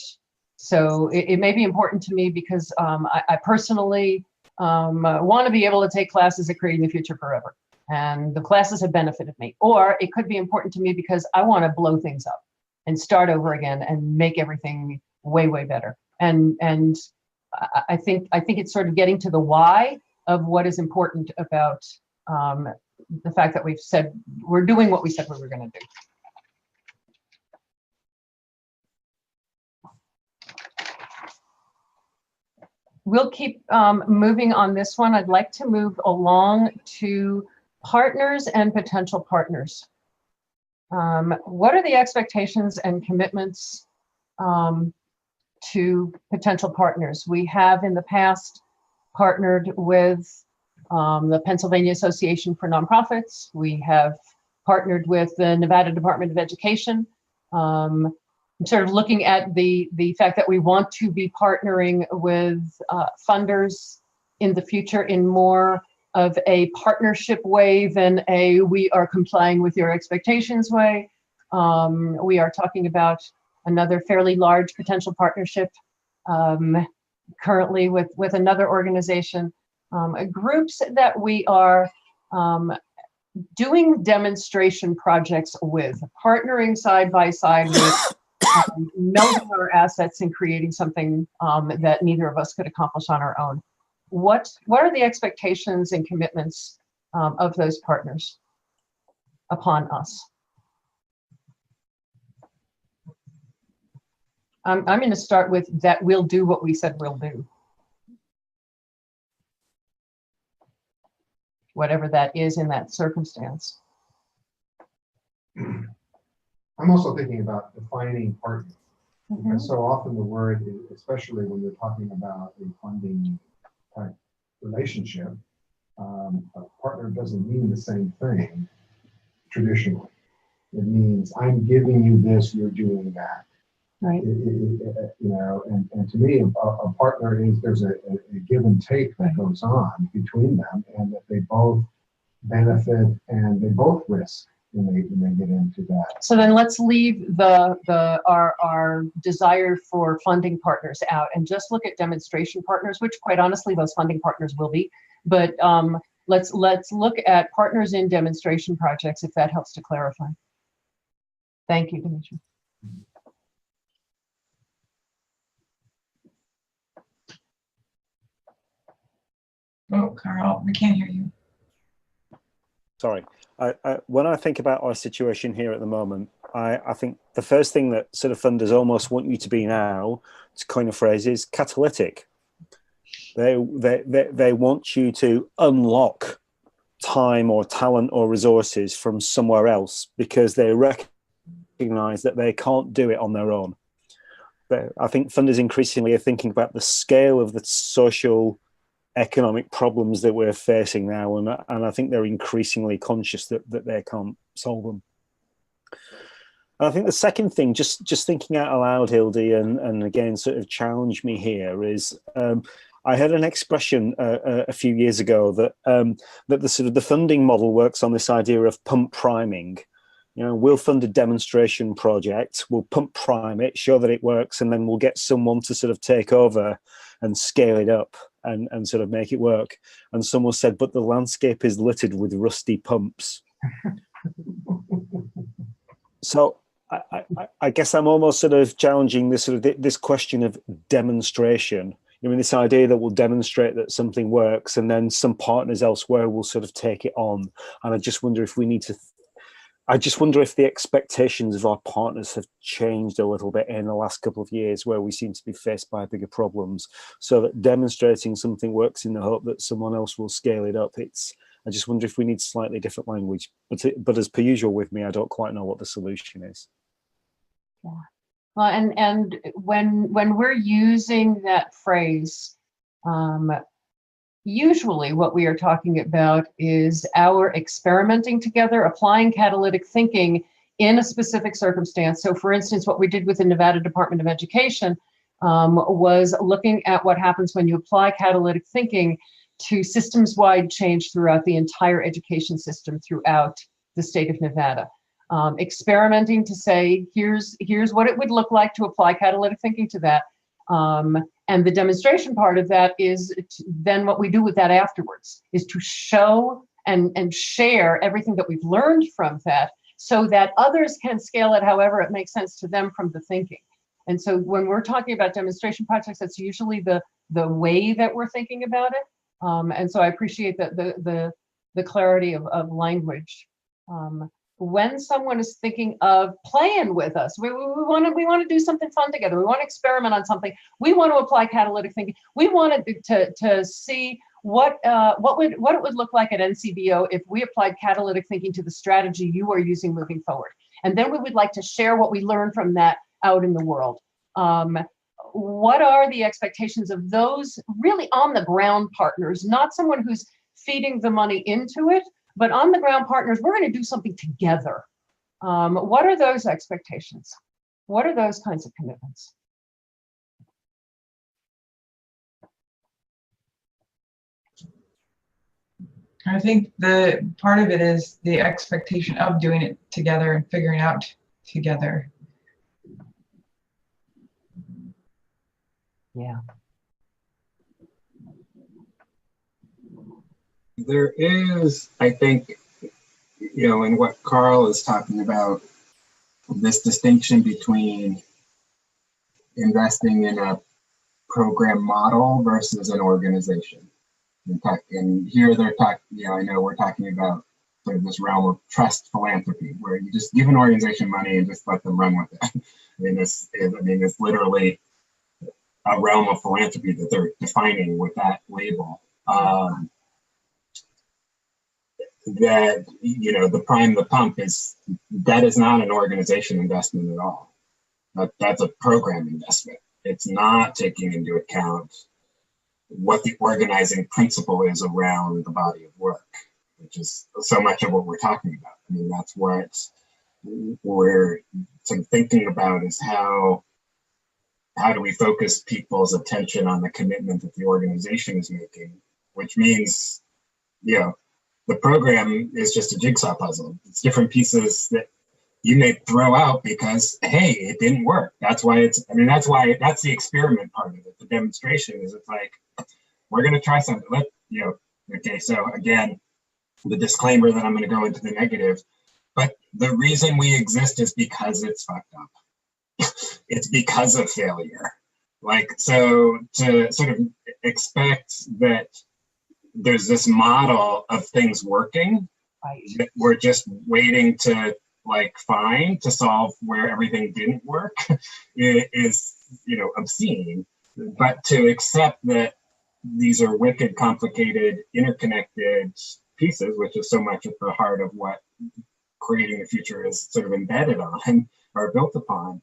so it may be important to me because I personally want to be able to take classes at Creating the Future Forever, and the classes have benefited me. Or it could be important to me because I want to blow things up and start over again and make everything way, way better. And I think it's sort of getting to the why of what is important about the fact that we've said we're doing what we said we were going to do. We'll keep moving on this one. I'd like to move along to partners and potential partners. What are the expectations and commitments to potential partners? We have in the past partnered with the Pennsylvania Association for Nonprofits. We have partnered with the Nevada Department of Education. I'm sort of looking at the fact that we want to be partnering with funders in the future in more of a partnership way than a we are complying with your expectations way. We are talking about another fairly large potential partnership currently with another organization, groups that we are doing demonstration projects with, partnering side by side with, melding our assets and creating something that neither of us could accomplish on our own. What are the expectations and commitments of those partners upon us? I'm going to start with that we'll do what we said we'll do. whatever that is in that circumstance. I'm also thinking about defining partner. Mhm. Because so often the word, especially when you're talking about a funding type relationship, a partner doesn't mean the same thing traditionally. It means I'm giving you this, you're doing that. Right. And to me, a partner is there's a give and take that goes on between them, and that they both benefit and they both risk when they get into that. So then let's leave our desire for funding partners out and just look at demonstration partners, which quite honestly those funding partners will be. But let's look at partners in demonstration projects, if that helps to clarify. Thank you, Dimitri. Oh, Carl, we can't hear you. Sorry. When I think about our situation here at the moment, I think the first thing that sort of funders almost want you to be now, to coin a phrase, is catalytic. They want you to unlock time or talent or resources from somewhere else because they recognize that they can't do it on their own. But I think funders increasingly are thinking about the scale of the social economic problems that we're facing now, and I think they're increasingly conscious that they can't solve them. And I think the second thing, just thinking out aloud, Hildy, and again sort of challenge me here, is I heard an expression a few years ago that that the sort of the funding model works on this idea of pump priming. You know, we'll fund a demonstration project, we'll pump prime it, show that it works, and then we'll get someone to sort of take over and scale it up and sort of make it work. And someone said, but the landscape is littered with rusty pumps. So I guess I'm almost sort of challenging this sort of this question of demonstration. I mean, this idea that we'll demonstrate that something works and then some partners elsewhere will sort of take it on. And I just wonder if we need to, I just wonder if the expectations of our partners have changed a little bit in the last couple of years, where we seem to be faced by bigger problems, so that demonstrating something works in the hope that someone else will scale it up. I just wonder if we need slightly different language, but as per usual with me, I don't quite know what the solution is. Yeah. Well, and when we're using that phrase, usually what we are talking about is our experimenting together, applying catalytic thinking in a specific circumstance. So for instance, what we did with the Nevada Department of Education was looking at what happens when you apply catalytic thinking to systems-wide change throughout the entire education system throughout the state of Nevada. Experimenting to say, here's what it would look like to apply catalytic thinking to that. And the demonstration part of that is then what we do with that afterwards is to show and share everything that we've learned from that, so that others can scale it however it makes sense to them from the thinking. And so when we're talking about demonstration projects, that's usually the way that we're thinking about it. And so I appreciate that the clarity of language. When someone is thinking of playing with us, we want to do something fun together. We want to experiment on something. We want to apply catalytic thinking. We wanted to see what it would look like at NCBO if we applied catalytic thinking to the strategy you are using moving forward. And then we would like to share what we learned from that out in the world. What are the expectations of those really on the ground partners, not someone who's feeding the money into it, but on the ground partners? We're going to do something together. What are those expectations? What are those kinds of commitments? I think the part of it is the expectation of doing it together and figuring out together. Yeah. There is, I think, in what Carl is talking about, this distinction between investing in a program model versus an organization. And here they're talking, I know we're talking about sort of this realm of trust philanthropy, where you just give an organization money and just let them run with it. It's literally a realm of philanthropy that they're defining with that label. that, you know, the prime the pump that is not an organization investment at all. That's a program investment. It's not taking into account what the organizing principle is around the body of work, which is so much of what we're talking about. I mean, that's what we're sort of thinking about, is how do we focus people's attention on the commitment that the organization is making, which means, you know, the program is just a jigsaw puzzle. It's different pieces that you may throw out because, hey, it didn't work. That's why that's the experiment part of it. The demonstration is, it's like, we're going to try something. Okay, so again, the disclaimer that I'm going to go into the negative, but the reason we exist is because it's fucked up. It's because of failure. Like, so to sort of expect that there's this model of things working that we're just waiting to find to solve where everything didn't work is, you know, obscene. But to accept that these are wicked, complicated, interconnected pieces, which is so much at the heart of what creating the future is sort of embedded on or built upon.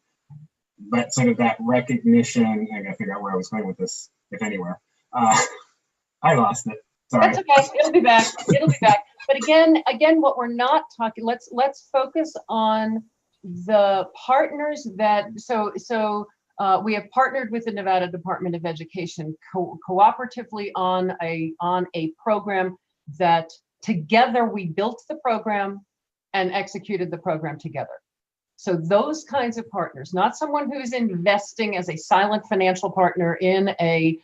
But sort of that recognition, I gotta figure out where I was going with this, if anywhere. I lost it. Sorry. That's okay. It'll be back. It'll be back. But again, what we're not talking. Let's focus on the partners that. So we have partnered with the Nevada Department of Education cooperatively on a program that together we built the program and executed the program together. So those kinds of partners, not someone who's investing as a silent financial partner in a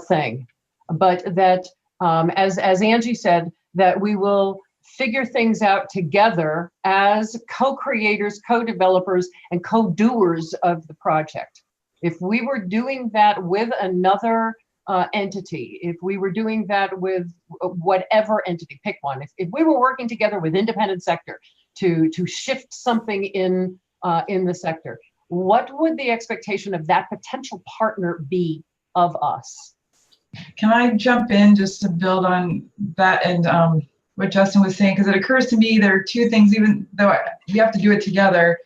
thing, but that, as Angie said, that we will figure things out together as co-creators, co-developers, and co-doers of the project. If we were doing that with another entity, if we were doing that with whatever entity, pick one, if we were working together with independent sector to shift something in the sector, what would the expectation of that potential partner be of us? Can I jump in just to build on that and what Justin was saying? Because it occurs to me there are two things, even though we have to do it together,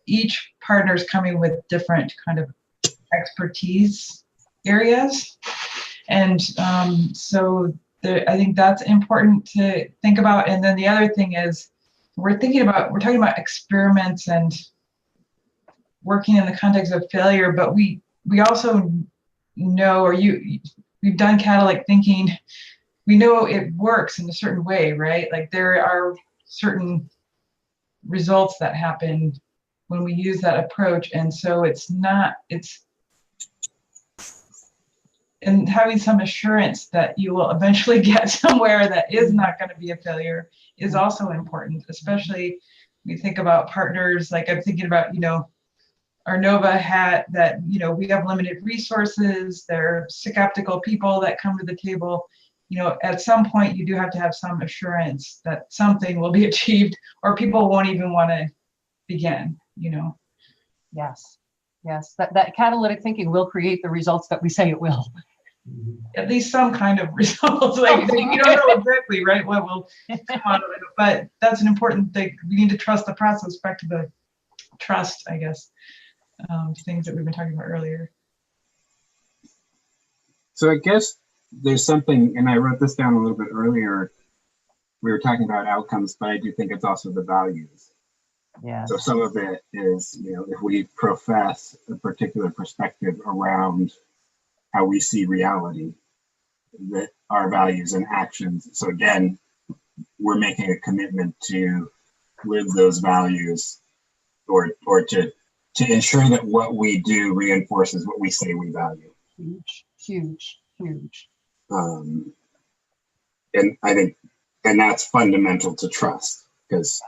each partner is coming with different kind of expertise areas. And so I think that's important to think about. And then the other thing is, we're talking about experiments and working in the context of failure, but we also know, we've done catalytic thinking. We know it works in a certain way, right? Like there are certain results that happen when we use that approach. And so and having some assurance that you will eventually get somewhere that is not going to be a failure is also important, especially when you think about partners. Like I'm thinking about, our Nova hat that, we have limited resources. There are skeptical people that come to the table. At some point you do have to have some assurance that something will be achieved or people won't even want to begin, Yes. That catalytic thinking will create the results that we say it will. At least some kind of results. Like you don't know exactly, right, what will come out of it, but that's an important thing. We need to trust the process. Back to the trust, I guess, things that we've been talking about earlier. So I guess there's something, and I wrote this down a little bit earlier. We were talking about outcomes, but I do think it's also the values. Yeah. So some of it is, if we profess a particular perspective around how we see reality, that our values and actions. So again, we're making a commitment to live those values or to ensure that what we do reinforces what we say we value. Huge. And I think, and that's fundamental to trust, because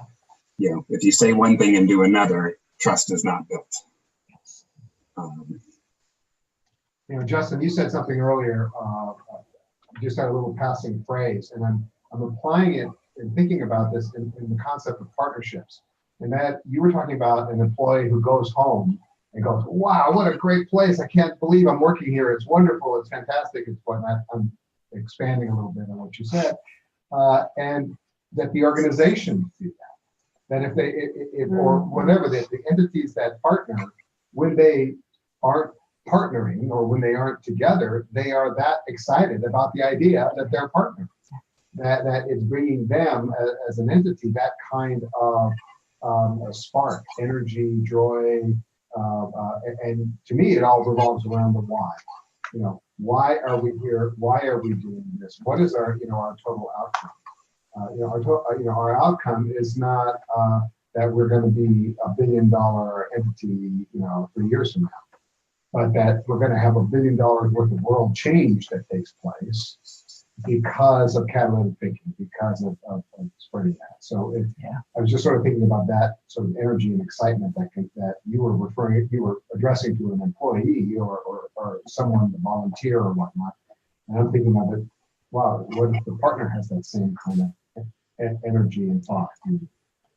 if you say one thing and do another, trust is not built. Justin, you said something earlier, just had a little passing phrase, and I'm applying it and thinking about this in the concept of partnerships. And that you were talking about an employee who goes home and goes, wow, what a great place. I can't believe I'm working here. It's wonderful. It's fantastic. It's whatnot. I'm expanding a little bit on what you said. And that the organizations do that. That if they, if or whatever, that the entities that partner, when they aren't partnering or when they aren't together, they are that excited about the idea that they're partners. That it's bringing them as an entity that kind of a spark, energy, joy, and to me, it all revolves around the why. You know, why are we here? Why are we doing this? What is our, you know, our total outcome? Our outcome is not that we're going to be a $1 billion entity, you know, 3 years from now, but that we're going to have $1 billion worth of world change that takes place because of catalytic thinking, because of spreading that. So I was just sort of thinking about that sort of energy and excitement that you were addressing to an employee or someone, a volunteer or whatnot. And I'm thinking of it, wow, what if the partner has that same kind of energy and thought?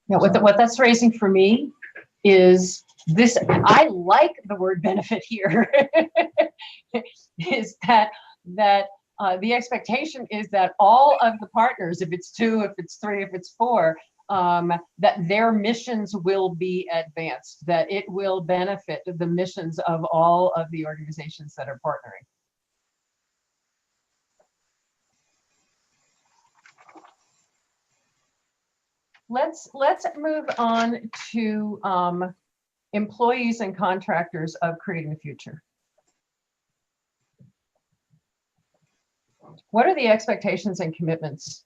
Yeah, what that's raising for me is this. I like the word benefit here. Is that the expectation is that all of the partners, if it's 2, if it's 3, if it's 4, that their missions will be advanced, that it will benefit the missions of all of the organizations that are partnering. Let's move on to employees and contractors of Creating the Future. What are the expectations and commitments?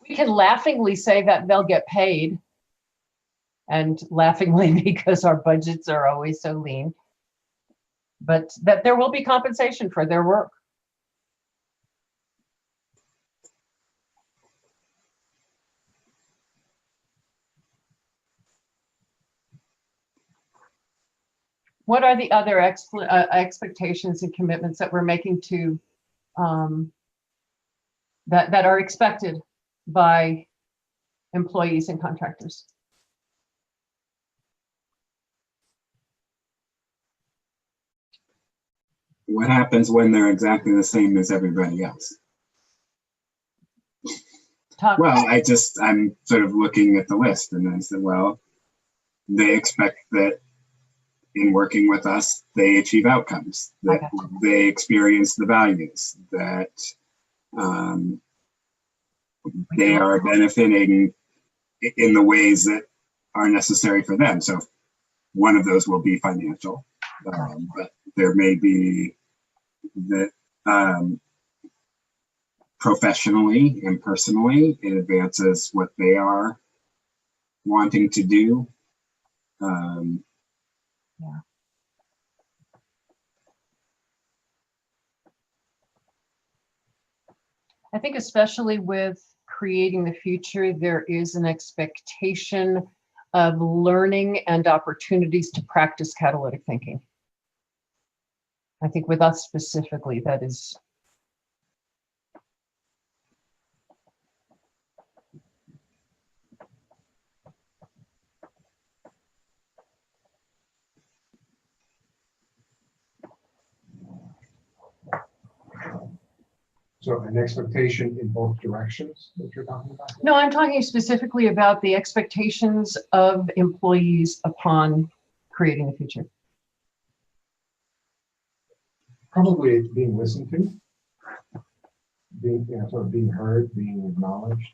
We can laughingly say that they'll get paid, and laughingly because our budgets are always so lean, but that there will be compensation for their work. What are the other expectations and commitments that we're making to that are expected by employees and contractors? What happens when they're exactly the same as everybody else? Well, I'm sort of looking at the list and I said, well, they expect that in working with us, they achieve outcomes, that they experience the values, that they are benefiting in the ways that are necessary for them. So one of those will be financial, but there may be that professionally and personally, it advances what they are wanting to do. Yeah. I think especially with Creating the Future, there is an expectation of learning and opportunities to practice catalytic thinking. I think with us specifically, that is. So an expectation in both directions that you're talking about? No, I'm talking specifically about the expectations of employees upon Creating the Future. Probably it's being listened to, being, sort of being heard, being acknowledged.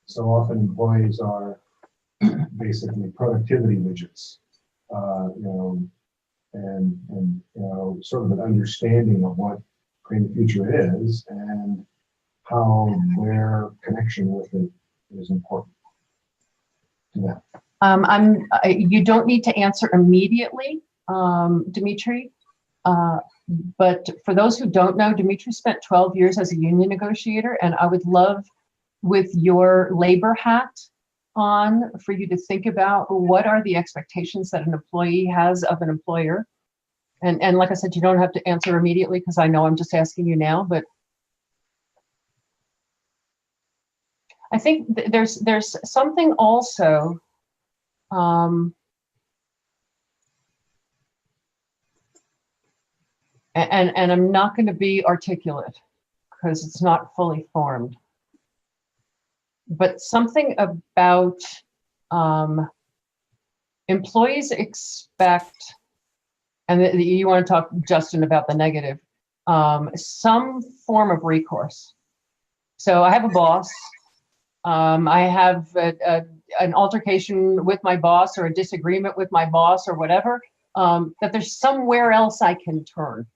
So often employees are basically productivity widgets, and sort of an understanding of what Creating the Future is and how their connection with it is important to them. You don't need to answer immediately, Dimitri. But for those who don't know, Dimitri spent 12 years as a union negotiator, and I would love, with your labor hat on, for you to think about what are the expectations that an employee has of an employer. And like I said, you don't have to answer immediately because I know I'm just asking you now, but I think there's something also and I'm not going to be articulate, because it's not fully formed. But something about employees expect, and you want to talk, Justin, about the negative, some form of recourse. So I have a boss. I have an altercation with my boss or a disagreement with my boss or whatever, that there's somewhere else I can turn,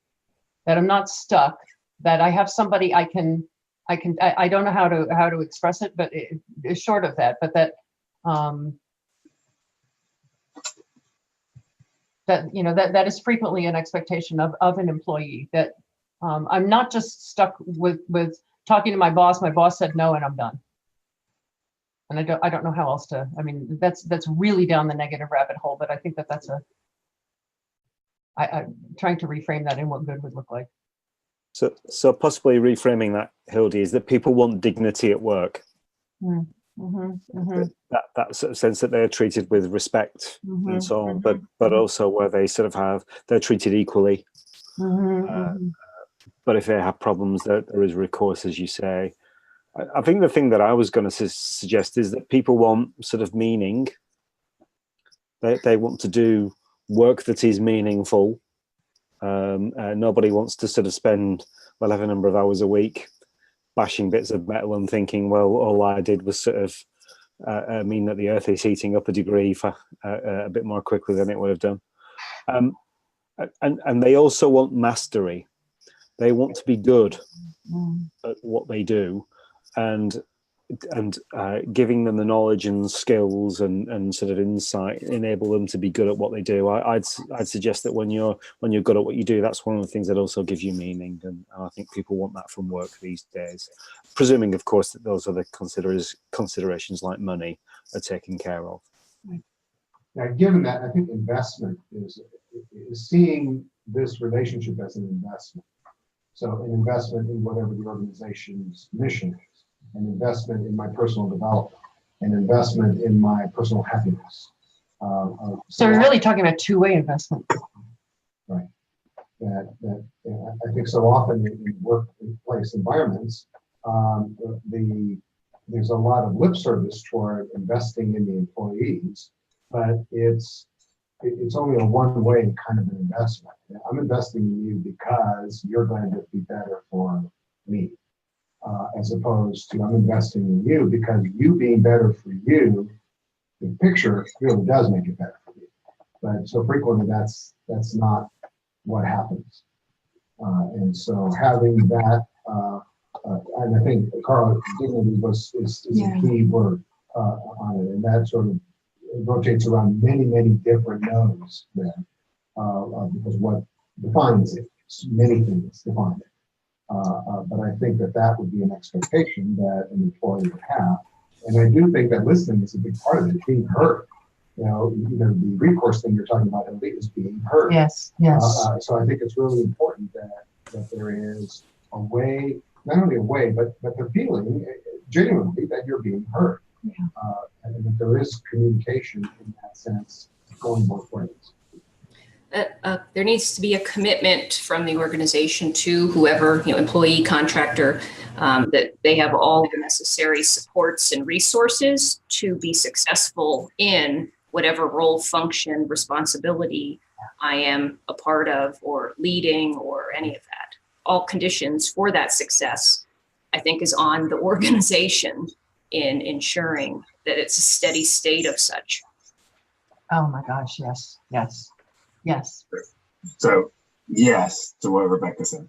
that I'm not stuck, that I have somebody I don't know how to express it, but it's short of that, but that, that is frequently an expectation of an employee, that I'm not just stuck with talking to my boss said no, and I'm done. And I don't know how else to, I mean, that's really down the negative rabbit hole, but I think that's I'm trying to reframe that in what good would look like. So possibly reframing that, Hildy, is that people want dignity at work. That sort of sense that they're treated with respect and so on, but also where they sort of they're treated equally. But if they have problems, there is recourse, as you say. I think the thing that I was going to suggest is that people want sort of meaning. They want to do work that is meaningful. Nobody wants to sort of spend a number of hours a week bashing bits of metal and thinking, well, all I did was sort of mean that the Earth is heating up a degree for a bit more quickly than it would have done. And they also want mastery. They want to be good at what they do, and giving them the knowledge and skills and sort of insight enable them to be good at what they do. I'd suggest that when you're good at what you do, that's one of the things that also gives you meaning, and I think people want that from work these days, presuming of course that those other considerations like money are taken care of. Now, given that, I think investment is seeing this relationship as an investment. So an investment in whatever the organization's mission is, an investment in my personal development, an investment in my personal happiness. So we're really talking about two-way investment. Right. That I think so often in workplace environments, there's a lot of lip service toward investing in the employees, but it's only a one-way kind of an investment. I'm investing in you because you're going to be better for me, as opposed to I'm investing in you because you being better for you, the picture really does make it better for you. But so frequently that's not what happens. And so having that, and I think Carl, dignity is a key word on it, and that sort of rotates around many different nodes there, because what defines it, many things define it. But I think that would be an expectation that an employee would have. And I do think that listening is a big part of it, being heard. The recourse thing you're talking about is being heard. Yes. So I think it's really important that there is a way, not only a way, but the feeling genuinely that you're being heard. And that there is communication in that sense going both ways. There needs to be a commitment from the organization to whoever, employee, contractor, that they have all the necessary supports and resources to be successful in whatever role, function, responsibility I am a part of or leading or any of that. All conditions for that success, I think, is on the organization in ensuring that it's a steady state of such. Oh my gosh, yes. So yes, to what Rebecca said,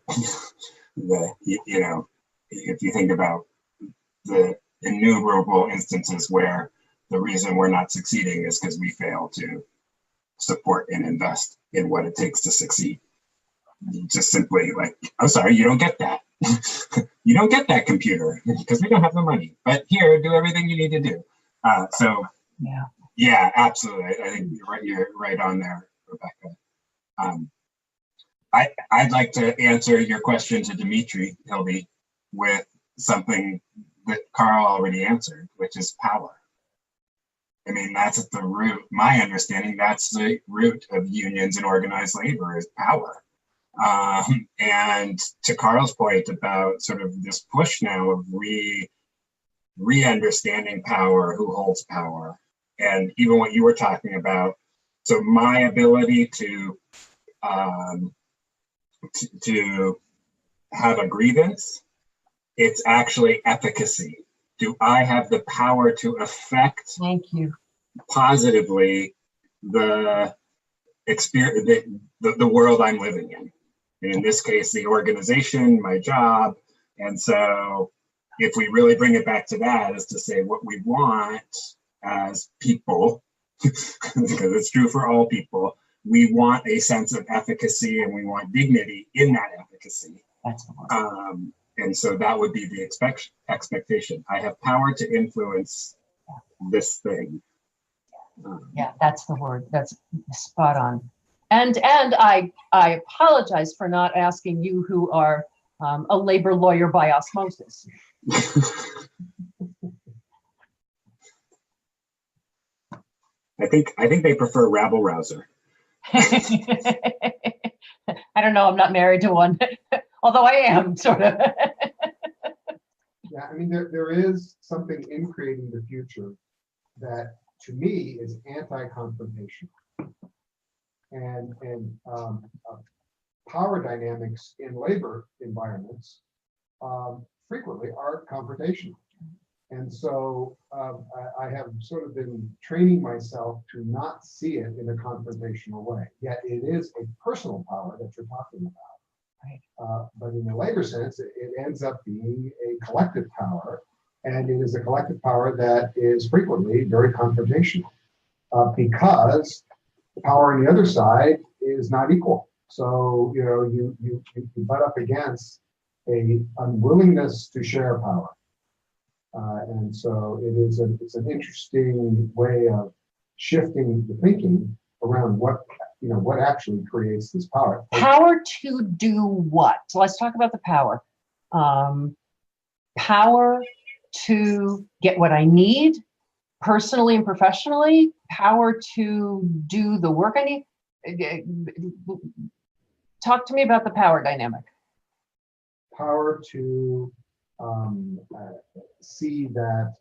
if you think about the innumerable instances where the reason we're not succeeding is because we fail to support and invest in what it takes to succeed. Just simply like, I'm sorry, you don't get that. You don't get that computer because we don't have the money, but here, do everything you need to do. Yeah, absolutely. I think you're right on there, Rebecca. I'd like to answer your question to Dimitri, Hildy, with something that Carl already answered, which is power. I mean, that's at the root, my understanding, that's the root of unions and organized labor is power. And to Carl's point about sort of this push now of re-understanding power, who holds power, and even what you were talking about. So my ability to have a grievance, it's actually efficacy. Do I have the power to affect Thank you. positively the experience, the world I'm living in? And in this case, the organization, my job. And so if we really bring it back to that, is to say what we want as people, because it's true for all people, we want a sense of efficacy and we want dignity in that efficacy. That's the one. And so that would be the expectation. I have power to influence this thing. Yeah, that's the word. That's spot on. And I apologize for not asking you, who are a labor lawyer by osmosis. I think they prefer rabble rouser. I don't know. I'm not married to one, although I am sort of. Yeah, I mean, there is something in creating the future that to me is anti-confrontation. And power dynamics in labor environments frequently are confrontational. And so I have sort of been training myself to not see it in a confrontational way. Yet it is a personal power that you're talking about. Right. But in the labor sense, it ends up being a collective power. And it is a collective power that is frequently very confrontational because the power on the other side is not equal. So, you know, you butt up against a unwillingness to share power. And so it's an interesting way of shifting the thinking around what actually creates this power. Power to do what? So let's talk about the power. Power to get what I need personally and professionally, power to do the work I need. Talk to me about the power dynamic. Power to see that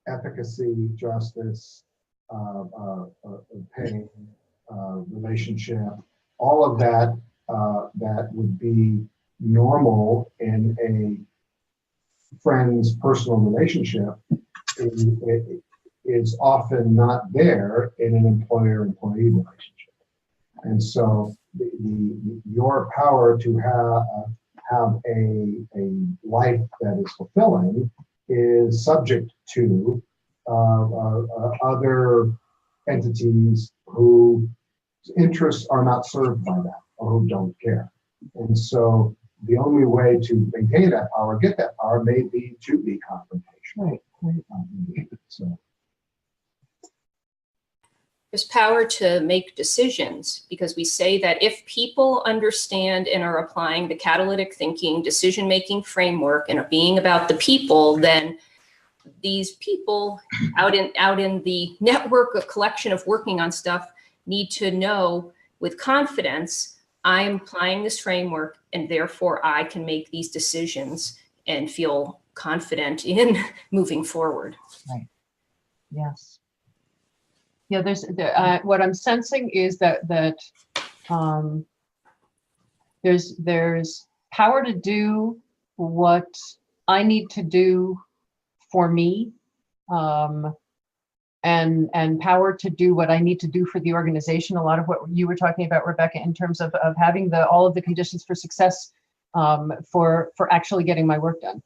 efficacy, justice, pay, relationship, all of that that would be normal in a friend's personal relationship is often not there in an employer-employee relationship. And so your power to have a life that is fulfilling is subject to other entities whose interests are not served by that or who don't care. And so the only way to maintain that power, get that power, may be to be confrontational. Right. So There's power to make decisions, because we say that if people understand and are applying the catalytic thinking, decision-making framework and are being about the people, then these people out in the network of collection of working on stuff need to know with confidence, I'm applying this framework and therefore I can make these decisions and feel confident in moving forward. Right. Yes. Yeah, what I'm sensing is that there's power to do what I need to do for me, and power to do what I need to do for the organization. A lot of what you were talking about, Rebecca, in terms of having all of the conditions for success for actually getting my work done.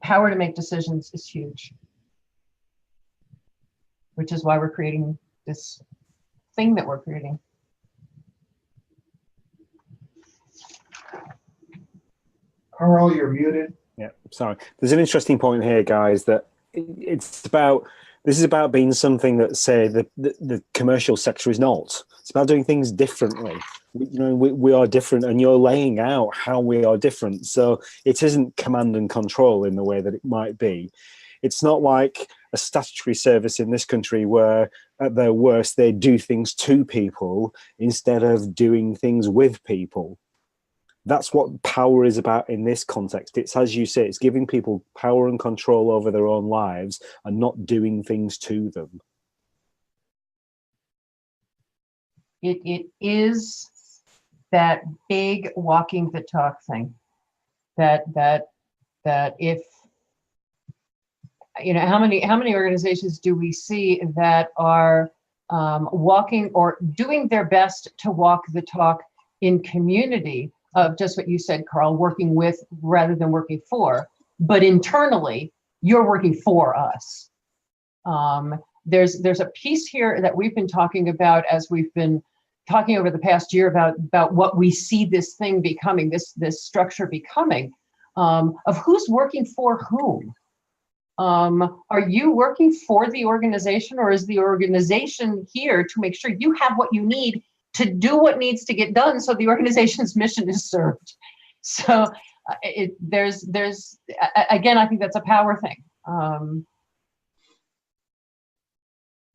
Power to make decisions is huge, which is why we're creating this thing that we're creating. Carl, you're muted. Yeah, sorry. There's an interesting point here, guys, that this is about being something that, say, the commercial sector is not. It's about doing things differently. We are different, and you're laying out how we are different. So it isn't command and control in the way that it might be. It's not like a statutory service in this country where at their worst they do things to people instead of doing things with people. That's what power is about in this context. It's, as you say, it's giving people power and control over their own lives and not doing things to them. It is that big walking the talk thing. That if, you know, how many organizations do we see that are walking or doing their best to walk the talk in community of just what you said, Carl, working with rather than working for, but internally you're working for us. There's a piece here that we've been talking about as we've been talking over the past year about what we see this thing becoming, this structure becoming, of who's working for whom. Are you working for the organization, or is the organization here to make sure you have what you need to do what needs to get done so the organization's mission is served? So there's again, I think that's a power thing.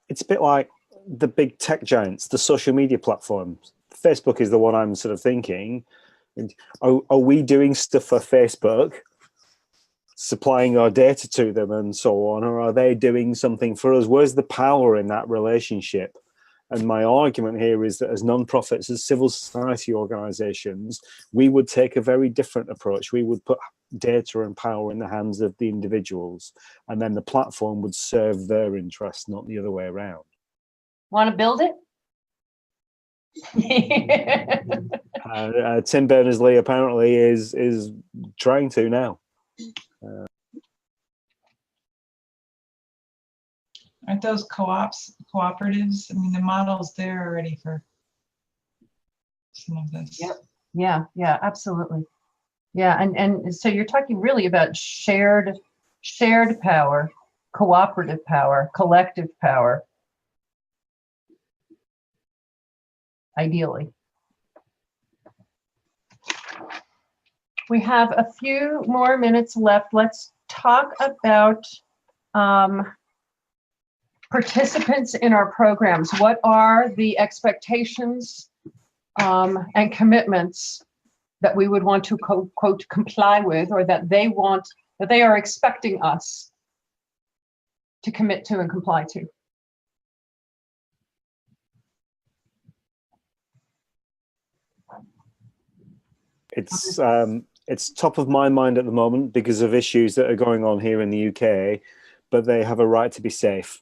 It's a bit like the big tech giants, the social media platforms. Facebook is the one I'm sort of thinking. Are we doing stuff for Facebook, supplying our data to them and so on, or are they doing something for us? Where's the power in that relationship? And my argument here is that as non-profits, as civil society organizations, we would take a very different approach. We would put data and power in the hands of the individuals, and then the platform would serve their interests, not the other way around. Want to build it? Tim Berners-Lee apparently is trying to now. Aren't those cooperatives? I mean, the model's there already for some of this. Yep. Yeah, absolutely. Yeah, and so you're talking really about shared power, cooperative power, collective power, ideally. We have a few more minutes left. Let's talk about participants in our programs. What are the expectations and commitments that we would want to quote comply with, or that they are expecting us to commit to and comply to? It's top of my mind at the moment because of issues that are going on here in the UK, but they have a right to be safe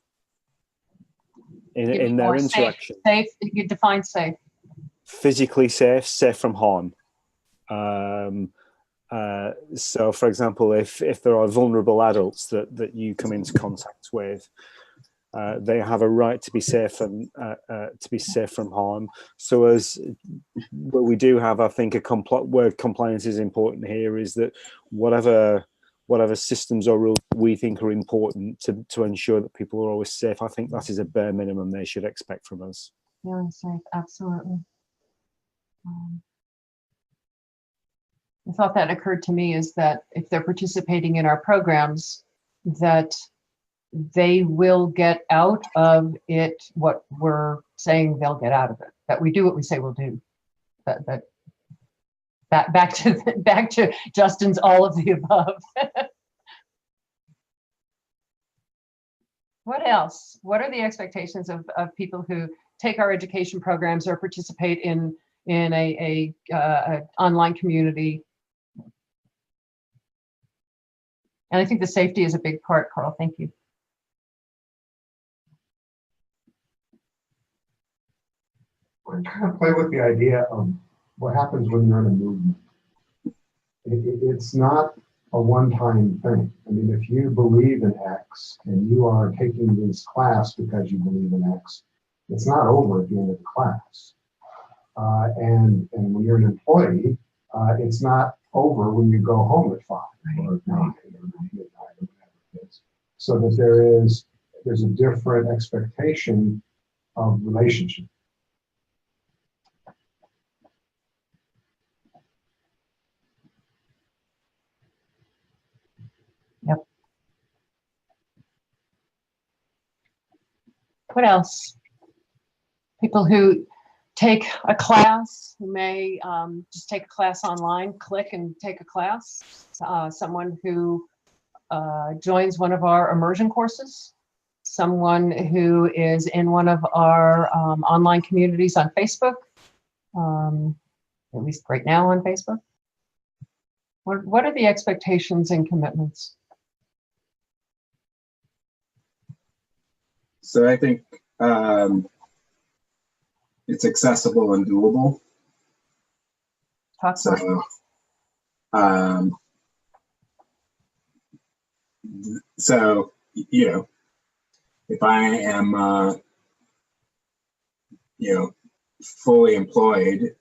in their interaction. Safe, you define safe. Physically safe, safe from harm. So, for example, if there are vulnerable adults that you come into contact with, they have a right to be safe and to be safe from harm. So, what we do have, I think, where compliance is important here is that whatever systems or rules we think are important to ensure that people are always safe, I think that is a bare minimum they should expect from us. Yeah, safe, absolutely. The thought that occurred to me is that if they're participating in our programs, that they will get out of it what we're saying they'll get out of it. That we do what we say we'll do. Back to Justin's all of the above. What else? What are the expectations of people who take our education programs or participate in a online community? And I think the safety is a big part, Carl. Thank you. I kind of play with the idea of what happens when you're in a movement. It's not a one-time thing. I mean, if you believe in X and you are taking this class because you believe in X, it's not over at the end of the class. And when you're an employee, it's not over when you go home at 5 or 9 or midnight or whatever it is. So that there's a different expectation of relationship. Yep. What else? People who take a class, who may just take a class online, click and take a class. Someone who joins one of our immersion courses. Someone who is in one of our online communities on Facebook, at least right now on Facebook. What are the expectations and commitments? So I think it's accessible and doable. Talk So, you know, if I am, you know, fully employed,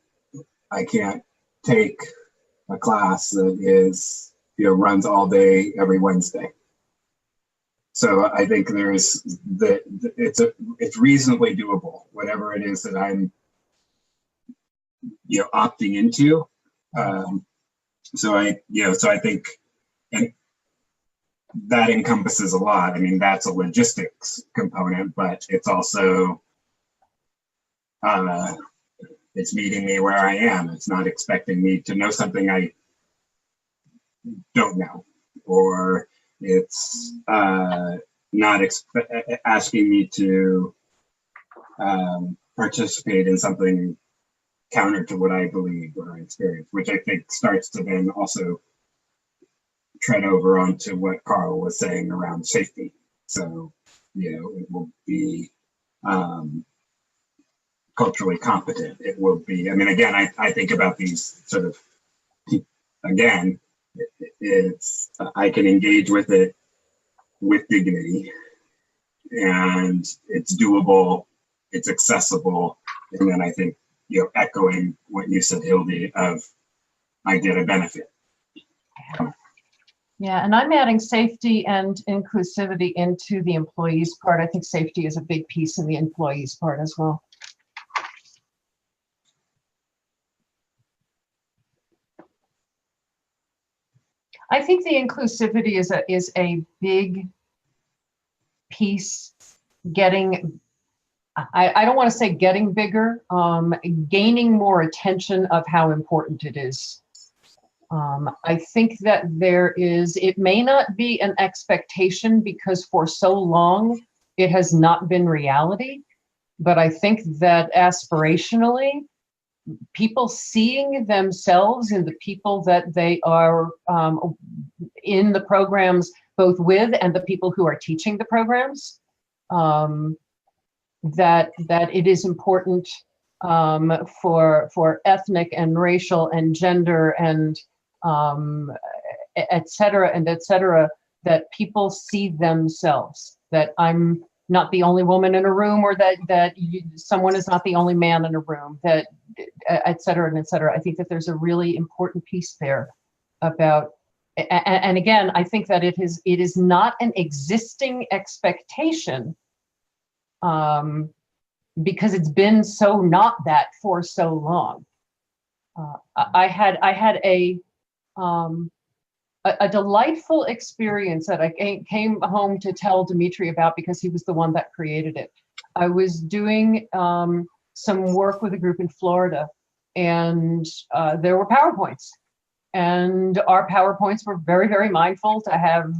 I can't take a class that is, you know, runs all day every Wednesday. So I think it's reasonably doable, whatever it is that I'm, you know, opting into. So I think, and that encompasses a lot. I mean, that's a logistics component, but it's also, it's meeting me where I am. It's not expecting me to know something I don't know, or it's not asking me to participate in something counter to what I believe or I experience, which I think starts to then also tread over onto what Carl was saying around safety. So, you know, it will be culturally competent. It will be, I mean, again, I think about these sort of, again, it's, I can engage with it with dignity, and it's doable, it's accessible. And then I think, you know, echoing what you said, Hildy, of I get a benefit. Yeah, and I'm adding safety and inclusivity into the employees part. I think safety is a big piece in the employees part as well. I think the inclusivity is a big piece. Getting, I don't want to say getting bigger, gaining more attention of how important it is. I think that it may not be an expectation because for so long it has not been reality, but I think that aspirationally, people seeing themselves in the people that they are in the programs, both with and the people who are teaching the programs, that it is important for ethnic and racial and gender and et cetera, that people see themselves, that I'm not the only woman in a room, or that someone is not the only man in a room, that et cetera and et cetera. I think that there's a really important piece there about, and again, I think that it is not an existing expectation, because it's been so not that for so long. I had a delightful experience that I came home to tell Dimitri about because he was the one that created it. I was doing some work with a group in Florida, and there were PowerPoints. And our PowerPoints were very, very mindful to have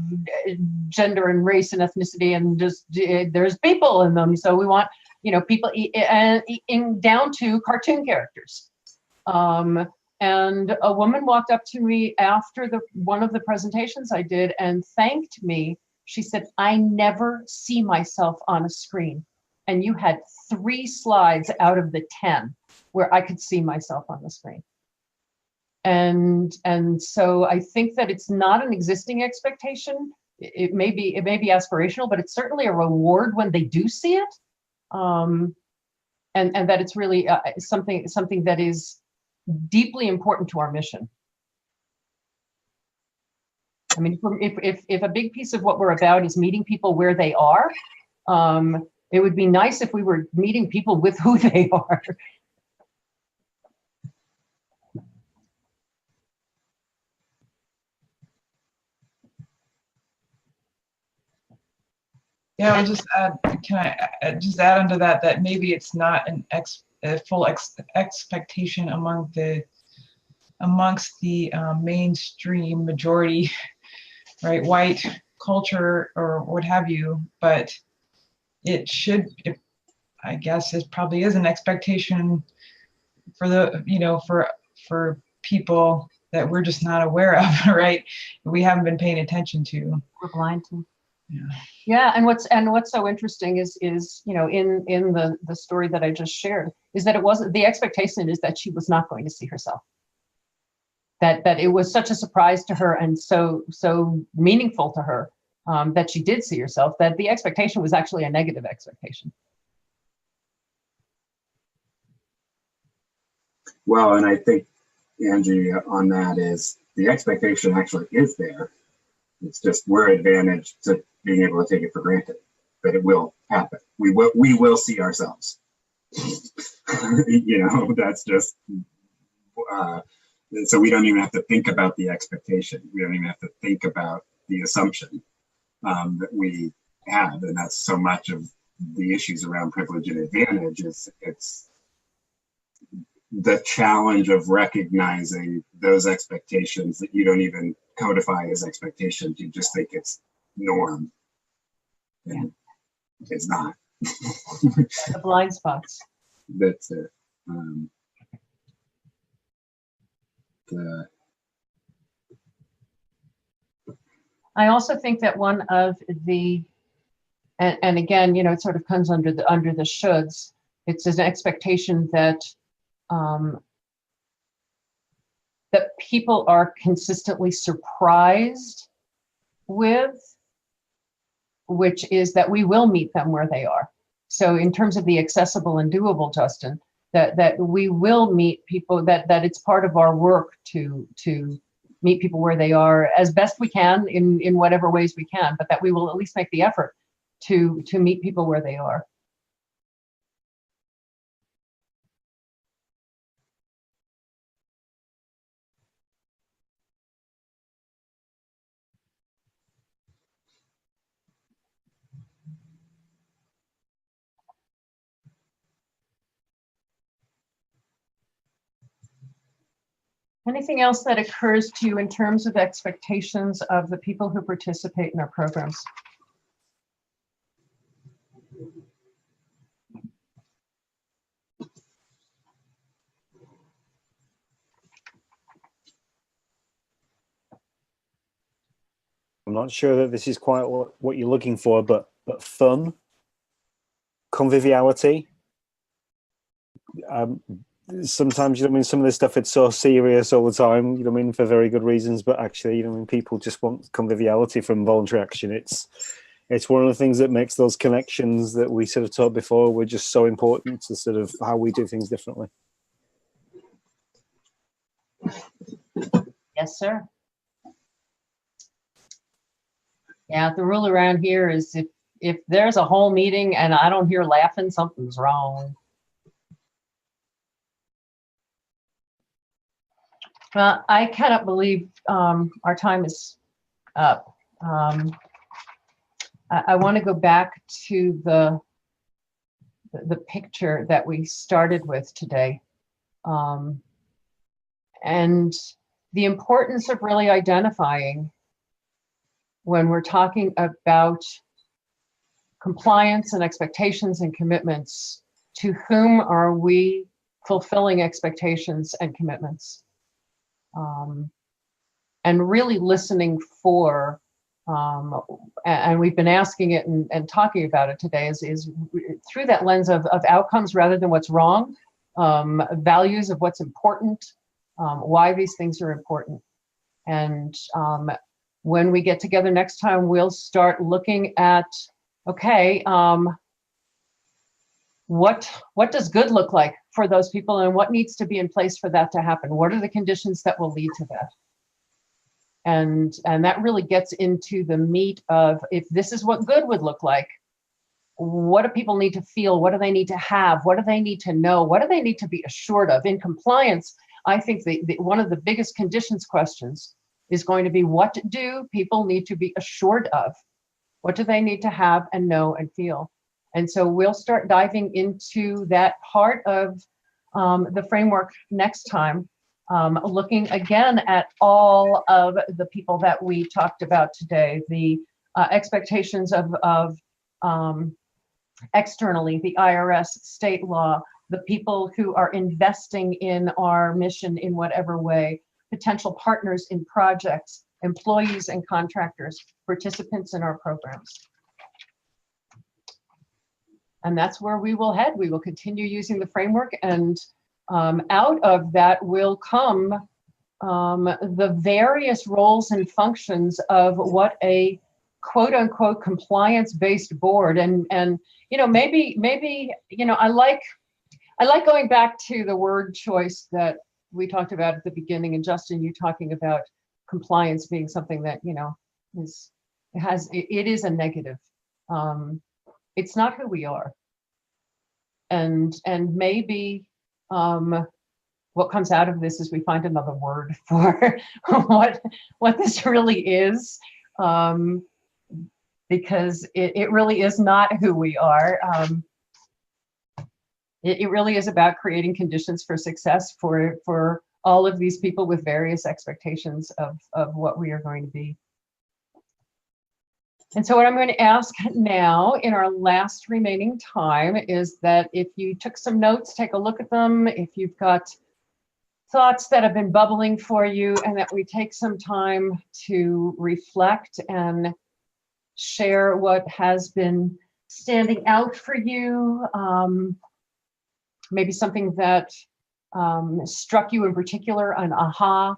gender and race and ethnicity, and just there's people in them. So we want, you know, people in down to cartoon characters. And a woman walked up to me after one of the presentations I did and thanked me. She said, "I never see myself on a screen." And you had 3 slides out of the 10 where I could see myself on the screen. And so I think that it's not an existing expectation. It may be aspirational, but it's certainly a reward when they do see it. And that it's really something that is deeply important to our mission. I mean, if a big piece of what we're about is meeting people where they are, it would be nice if we were meeting people with who they are. Yeah, I'll just add, can I just add onto that, that maybe it's not a full expectation amongst the mainstream majority, right, white culture or what have you, but it should, I guess it probably is an expectation for the, for people that we're just not aware of, right? We haven't been paying attention to. We're blind to. Yeah. Yeah, and what's so interesting is in the story that I just shared is that it wasn't, the expectation is that she was not going to see herself. That it was such a surprise to her and so meaningful to her that she did see herself, that the expectation was actually a negative expectation. Well, and I think, Angie, on that is the expectation actually is there. It's just we're advantaged to being able to take it for granted that it will happen. We will see ourselves. That's just, so we don't even have to think about the expectation. We don't even have to think about the assumption that we have. And that's so much of the issues around privilege and advantage is it's the challenge of recognizing those expectations that you don't even codify as expectations. You just think it's norm. And it's not. The blind spots. That's it. I also think that one of the, and again, it sort of comes under the shoulds. It's an expectation that that people are consistently surprised with, which is that we will meet them where they are. So in terms of the accessible and doable, Justin, that we will meet people, that it's part of our work to meet people where they are as best we can in whatever ways we can, but that we will at least make the effort to meet people where they are. Anything else that occurs to you in terms of expectations of the people who participate in our programs? I'm not sure that this is quite what you're looking for, but fun, conviviality. Sometimes, some of this stuff, it's so serious all the time, for very good reasons, but actually, people just want conviviality from voluntary action. It's one of the things that makes those connections that we sort of talked before, were just so important to sort of how we do things differently. Yes, sir. Yeah, the rule around here is if there's a whole meeting and I don't hear laughing, something's wrong. Well, I cannot believe our time is up. I want to go back to the picture that we started with today, and the importance of really identifying when we're talking about compliance and expectations and commitments, to whom are we fulfilling expectations and commitments? And really listening for, and we've been asking it and talking about it today, is through that lens of outcomes rather than what's wrong, values of what's important, why these things are important. And when we get together next time, we'll start looking at, okay, what does good look like for those people, and what needs to be in place for that to happen? What are the conditions that will lead to that? And that really gets into the meat of, if this is what good would look like, what do people need to feel? What do they need to have? What do they need to know? What do they need to be assured of? In compliance, I think one of the biggest conditions questions is going to be, what do people need to be assured of? What do they need to have and know and feel? And so we'll start diving into that part of the framework next time, looking again at all of the people that we talked about today, the expectations of externally, the IRS, state law, the people who are investing in our mission in whatever way, potential partners in projects, employees and contractors, participants in our programs. And that's where we will head. We will continue using the framework, and out of that will come the various roles and functions of what a quote unquote compliance-based board, and maybe I like going back to the word choice that we talked about at the beginning, and Justin, you talking about compliance being something that it is a negative. It's not who we are, and maybe what comes out of this is we find another word for what this really is, because it really is not who we are. It really is about creating conditions for success for all of these people with various expectations of what we are going to be. And so what I'm going to ask now in our last remaining time is that if you took some notes, take a look at them. If you've got thoughts that have been bubbling for you, and that we take some time to reflect and share what has been standing out for you. Maybe something that struck you in particular, an aha.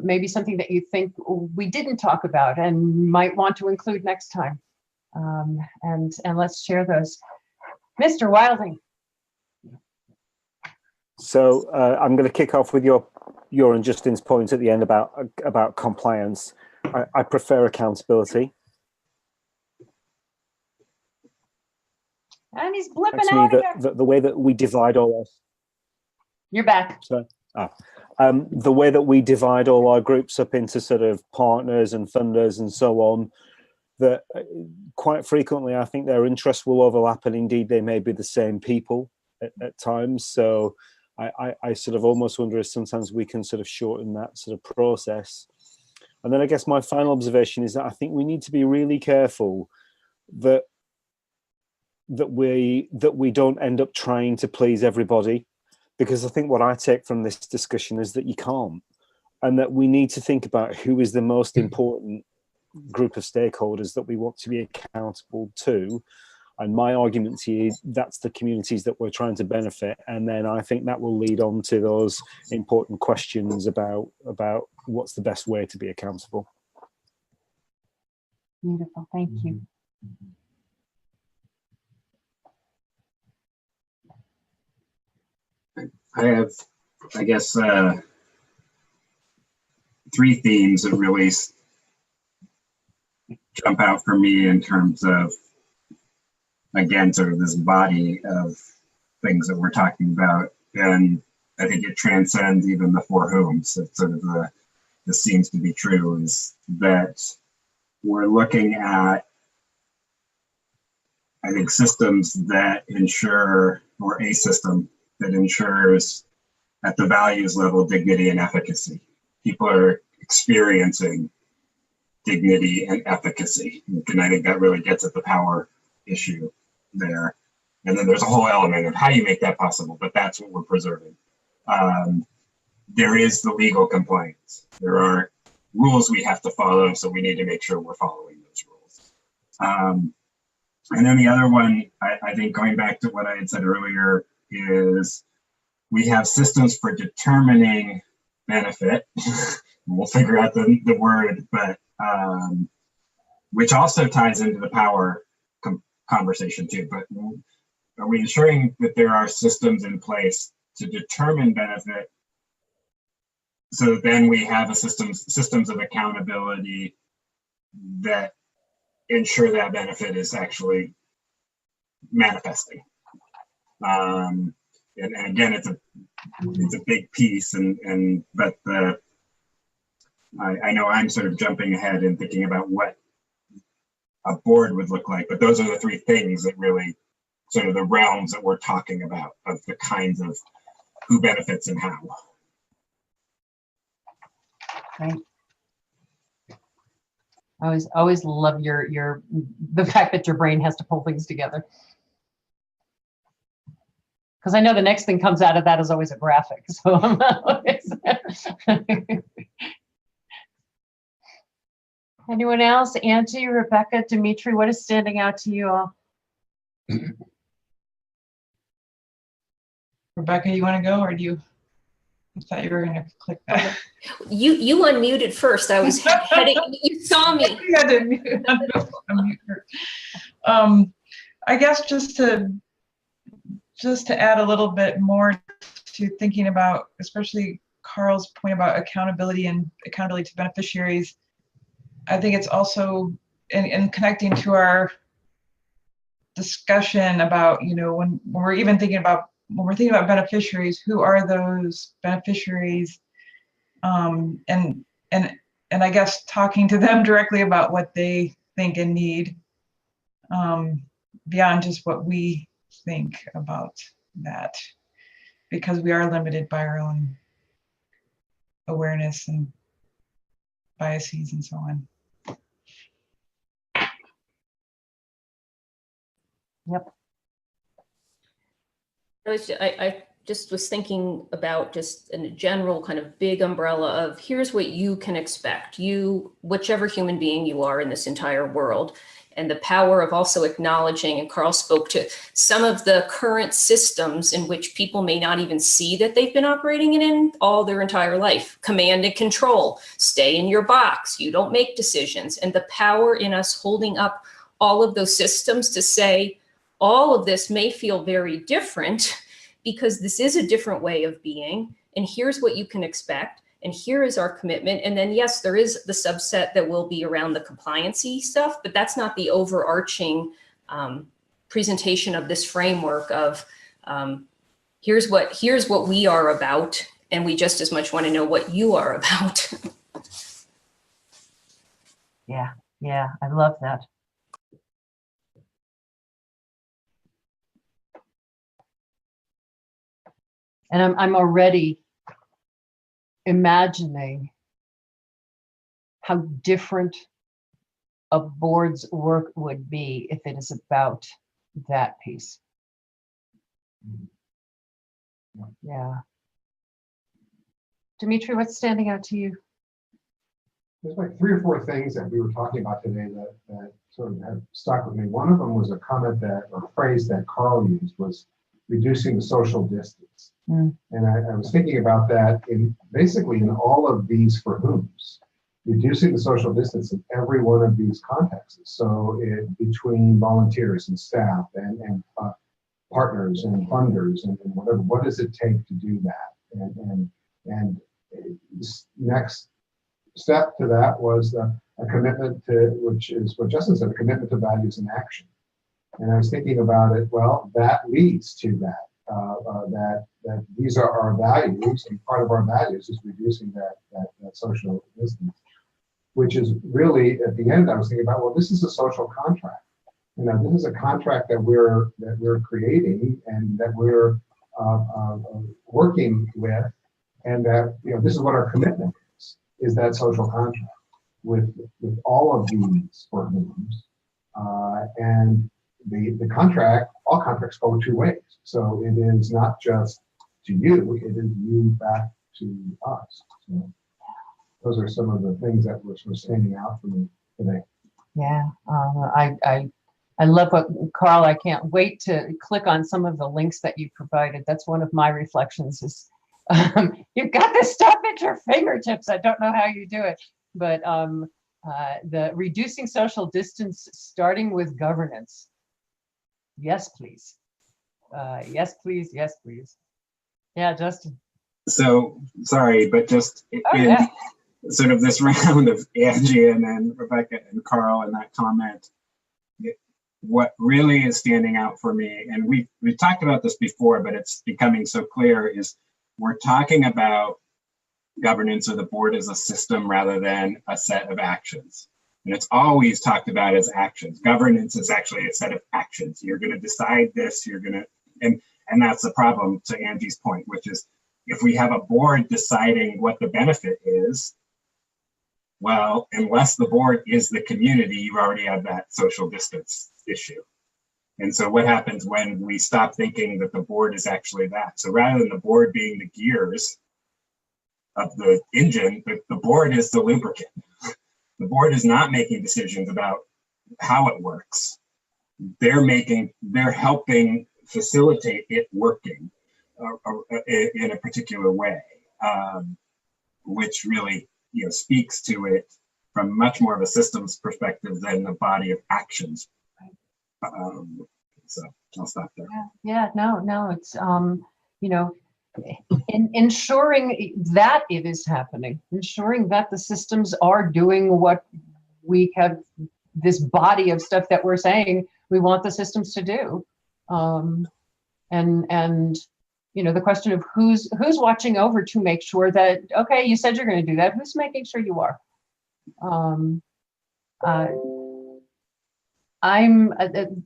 Maybe something that you think we didn't talk about and might want to include next time. And let's share those. Mr. Wilding. So I'm going to kick off with your and Justin's point at the end about compliance. I prefer accountability. And he's blipping To out me, again. the way that we divide all our... You're back. So, the way that we divide all our groups up into sort of partners and funders and so on, that quite frequently I think their interests will overlap, and indeed they may be the same people at times. So I sort of almost wonder if sometimes we can sort of shorten that sort of process. And then I guess my final observation is that I think we need to be really careful that we don't end up trying to please everybody, because I think what I take from this discussion is that you can't, and that we need to think about who is the most important group of stakeholders that we want to be accountable to. And my argument to you, that's the communities that we're trying to benefit. And then I think that will lead on to those important questions about what's the best way to be accountable. Beautiful, thank you. I have, I guess, 3 themes that really jump out for me in terms of, again, sort of this body of things that we're talking about. And I think it transcends even the 4 whoms. It's sort of this seems to be true, is that we're looking at, I think, systems that ensure, or a system that ensures at the values level dignity and efficacy. People are experiencing dignity and efficacy. And I think that really gets at the power issue there. And then there's a whole element of how you make that possible, but that's what we're preserving. There is the legal compliance. There are rules we have to follow, so we need to make sure we're following those rules. And then the other one, I think going back to what I had said earlier, is we have systems for determining benefit. We'll figure out the word, but which also ties into the power conversation too. But are we ensuring that there are systems in place to determine benefit, so then we have a systems of accountability that ensure that benefit is actually manifesting? And again, it's a big piece, but I know I'm sort of jumping ahead and thinking about what a board would look like. But those are the three things that really sort of the realms that we're talking about of the kinds of who benefits and how. Right. I always love the fact that your brain has to pull things together. Because I know the next thing comes out of that is always a graphic. So I'm always anyone else? Angie, Rebecca, Dimitri, what is standing out to you all? Rebecca, you want to go, or do you? I thought you were going to click that. You unmuted first. I was heading. You saw me. You had to unmute her. I guess just to add a little bit more to thinking about, especially Carl's point about accountability and accountability to beneficiaries, I think it's also in connecting to our discussion about, when we're even thinking about, when we're thinking about beneficiaries, who are those beneficiaries? And I guess talking to them directly about what they think and need, beyond just what we think about that, because we are limited by our own awareness and biases and so on. Yep. I just was thinking about just in a general kind of big umbrella of here's what you can expect, whichever human being you are in this entire world, and the power of also acknowledging, and Carl spoke to some of the current systems in which people may not even see that they've been operating in all their entire life. Command and control, stay in your box, you don't make decisions, and the power in us holding up all of those systems to say, all of this may feel very different because this is a different way of being, and here's what you can expect, and here is our commitment. And then yes, there is the subset that will be around the compliancy stuff, but that's not the overarching presentation of this framework of here's what we are about, and we just as much want to know what you are about. Yeah, I love that. And I'm already imagining how different a board's work would be if it is about that piece. Yeah. Dimitri, what's standing out to you? There's like 3 or 4 things that we were talking about today that sort of have stuck with me. One of them was a comment or phrase that Carl used, was reducing the social distance. And I was thinking about that basically in all of these for whom's, reducing the social distance in every one of these contexts. So between volunteers and staff and partners and funders and whatever, what does it take to do that? And this next step to that was a commitment to, which is what Justin said, a commitment to values and action. And I was thinking about it, well, that leads to that. That these are our values, and part of our values is reducing that social distance, which is really at the end I was thinking about, well, this is a social contract. This is a contract that we're creating and that we're working with, and that this is what our commitment is that social contract with all of these for whom's, and the contract, all contracts go 2 ways. So it is not just to you, it is you back to us. So those are some of the things that were sort of standing out for me today. Yeah, I love what, Carl, I can't wait to click on some of the links that you provided. That's one of my reflections is you've got this stuff at your fingertips. I don't know how you do it, but the reducing social distance, starting with governance. Yes, please. Yes, please. Yes, please. Yeah, Justin. So sorry, but just in sort of this round of Angie and then Rebecca and Carl and that comment, what really is standing out for me, and we've talked about this before, but it's becoming so clear, is we're talking about governance or the board as a system rather than a set of actions. And it's always talked about as actions. Governance is actually a set of actions. You're going to decide this, you're going to, and that's the problem, to Angie's point, which is if we have a board deciding what the benefit is, well, unless the board is the community, you already have that social distance issue. And so what happens when we stop thinking that the board is actually that? So rather than the board being the gears of the engine, the board is the lubricant. The board is not making decisions about how it works. They're helping facilitate it working in a particular way, which really, speaks to it from much more of a systems perspective than a body of actions. So I'll stop there. Yeah, no, it's, ensuring that it is happening, ensuring that the systems are doing what we have, this body of stuff that we're saying we want the systems to do. And the question of who's watching over to make sure that, okay, you said you're going to do that. Who's making sure you are?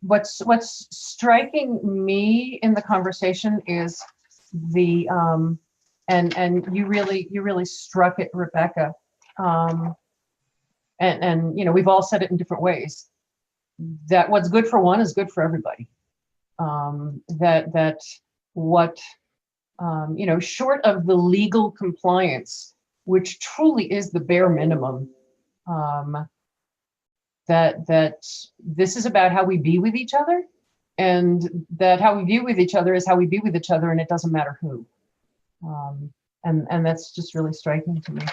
What's striking me in the conversation is the and you really struck it, Rebecca. And we've all said it in different ways, that what's good for one is good for everybody. That what short of the legal compliance, which truly is the bare minimum, that this is about how we be with each other, and that how we be with each other is how we be with each other, and it doesn't matter who. And that's just really striking to me.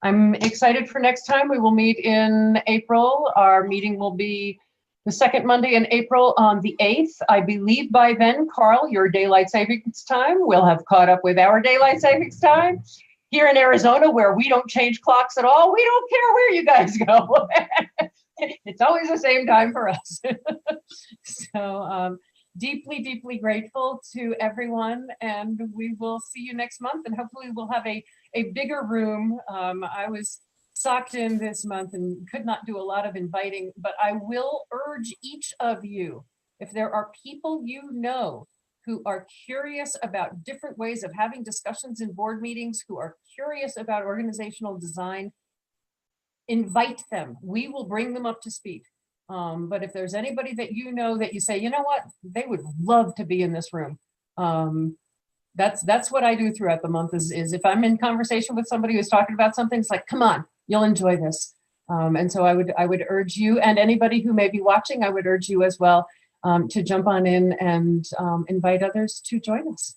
I'm excited for next time. We will meet in April. Our meeting will be the second Monday in April on the 8th. I believe by then, Carl, your daylight savings time will have caught up with our daylight savings time. Here in Arizona, where we don't change clocks at all, we don't care where you guys go. It's always the same time for us. So deeply, deeply grateful to everyone, and we will see you next month, and hopefully we'll have a bigger room. I was socked in this month and could not do a lot of inviting, but I will urge each of you, if there are people who are curious about different ways of having discussions in board meetings, who are curious about organizational design, invite them. We will bring them up to speed. But if there's anybody that that you say, you know what, they would love to be in this room. That's what I do throughout the month is if I'm in conversation with somebody who's talking about something, it's like, come on, you'll enjoy this. And so I would urge you, and anybody who may be watching, I would urge you as well, to jump on in and invite others to join us.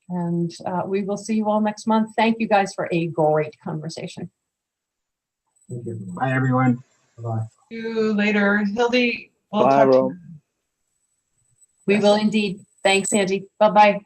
And we will see you all next month. Thank you guys for a great conversation. Thank you. Bye, everyone. Bye-bye. See you later. Hildy, we'll Bye, talk to Ro. you. We will indeed. Thanks, Angie. Bye-bye.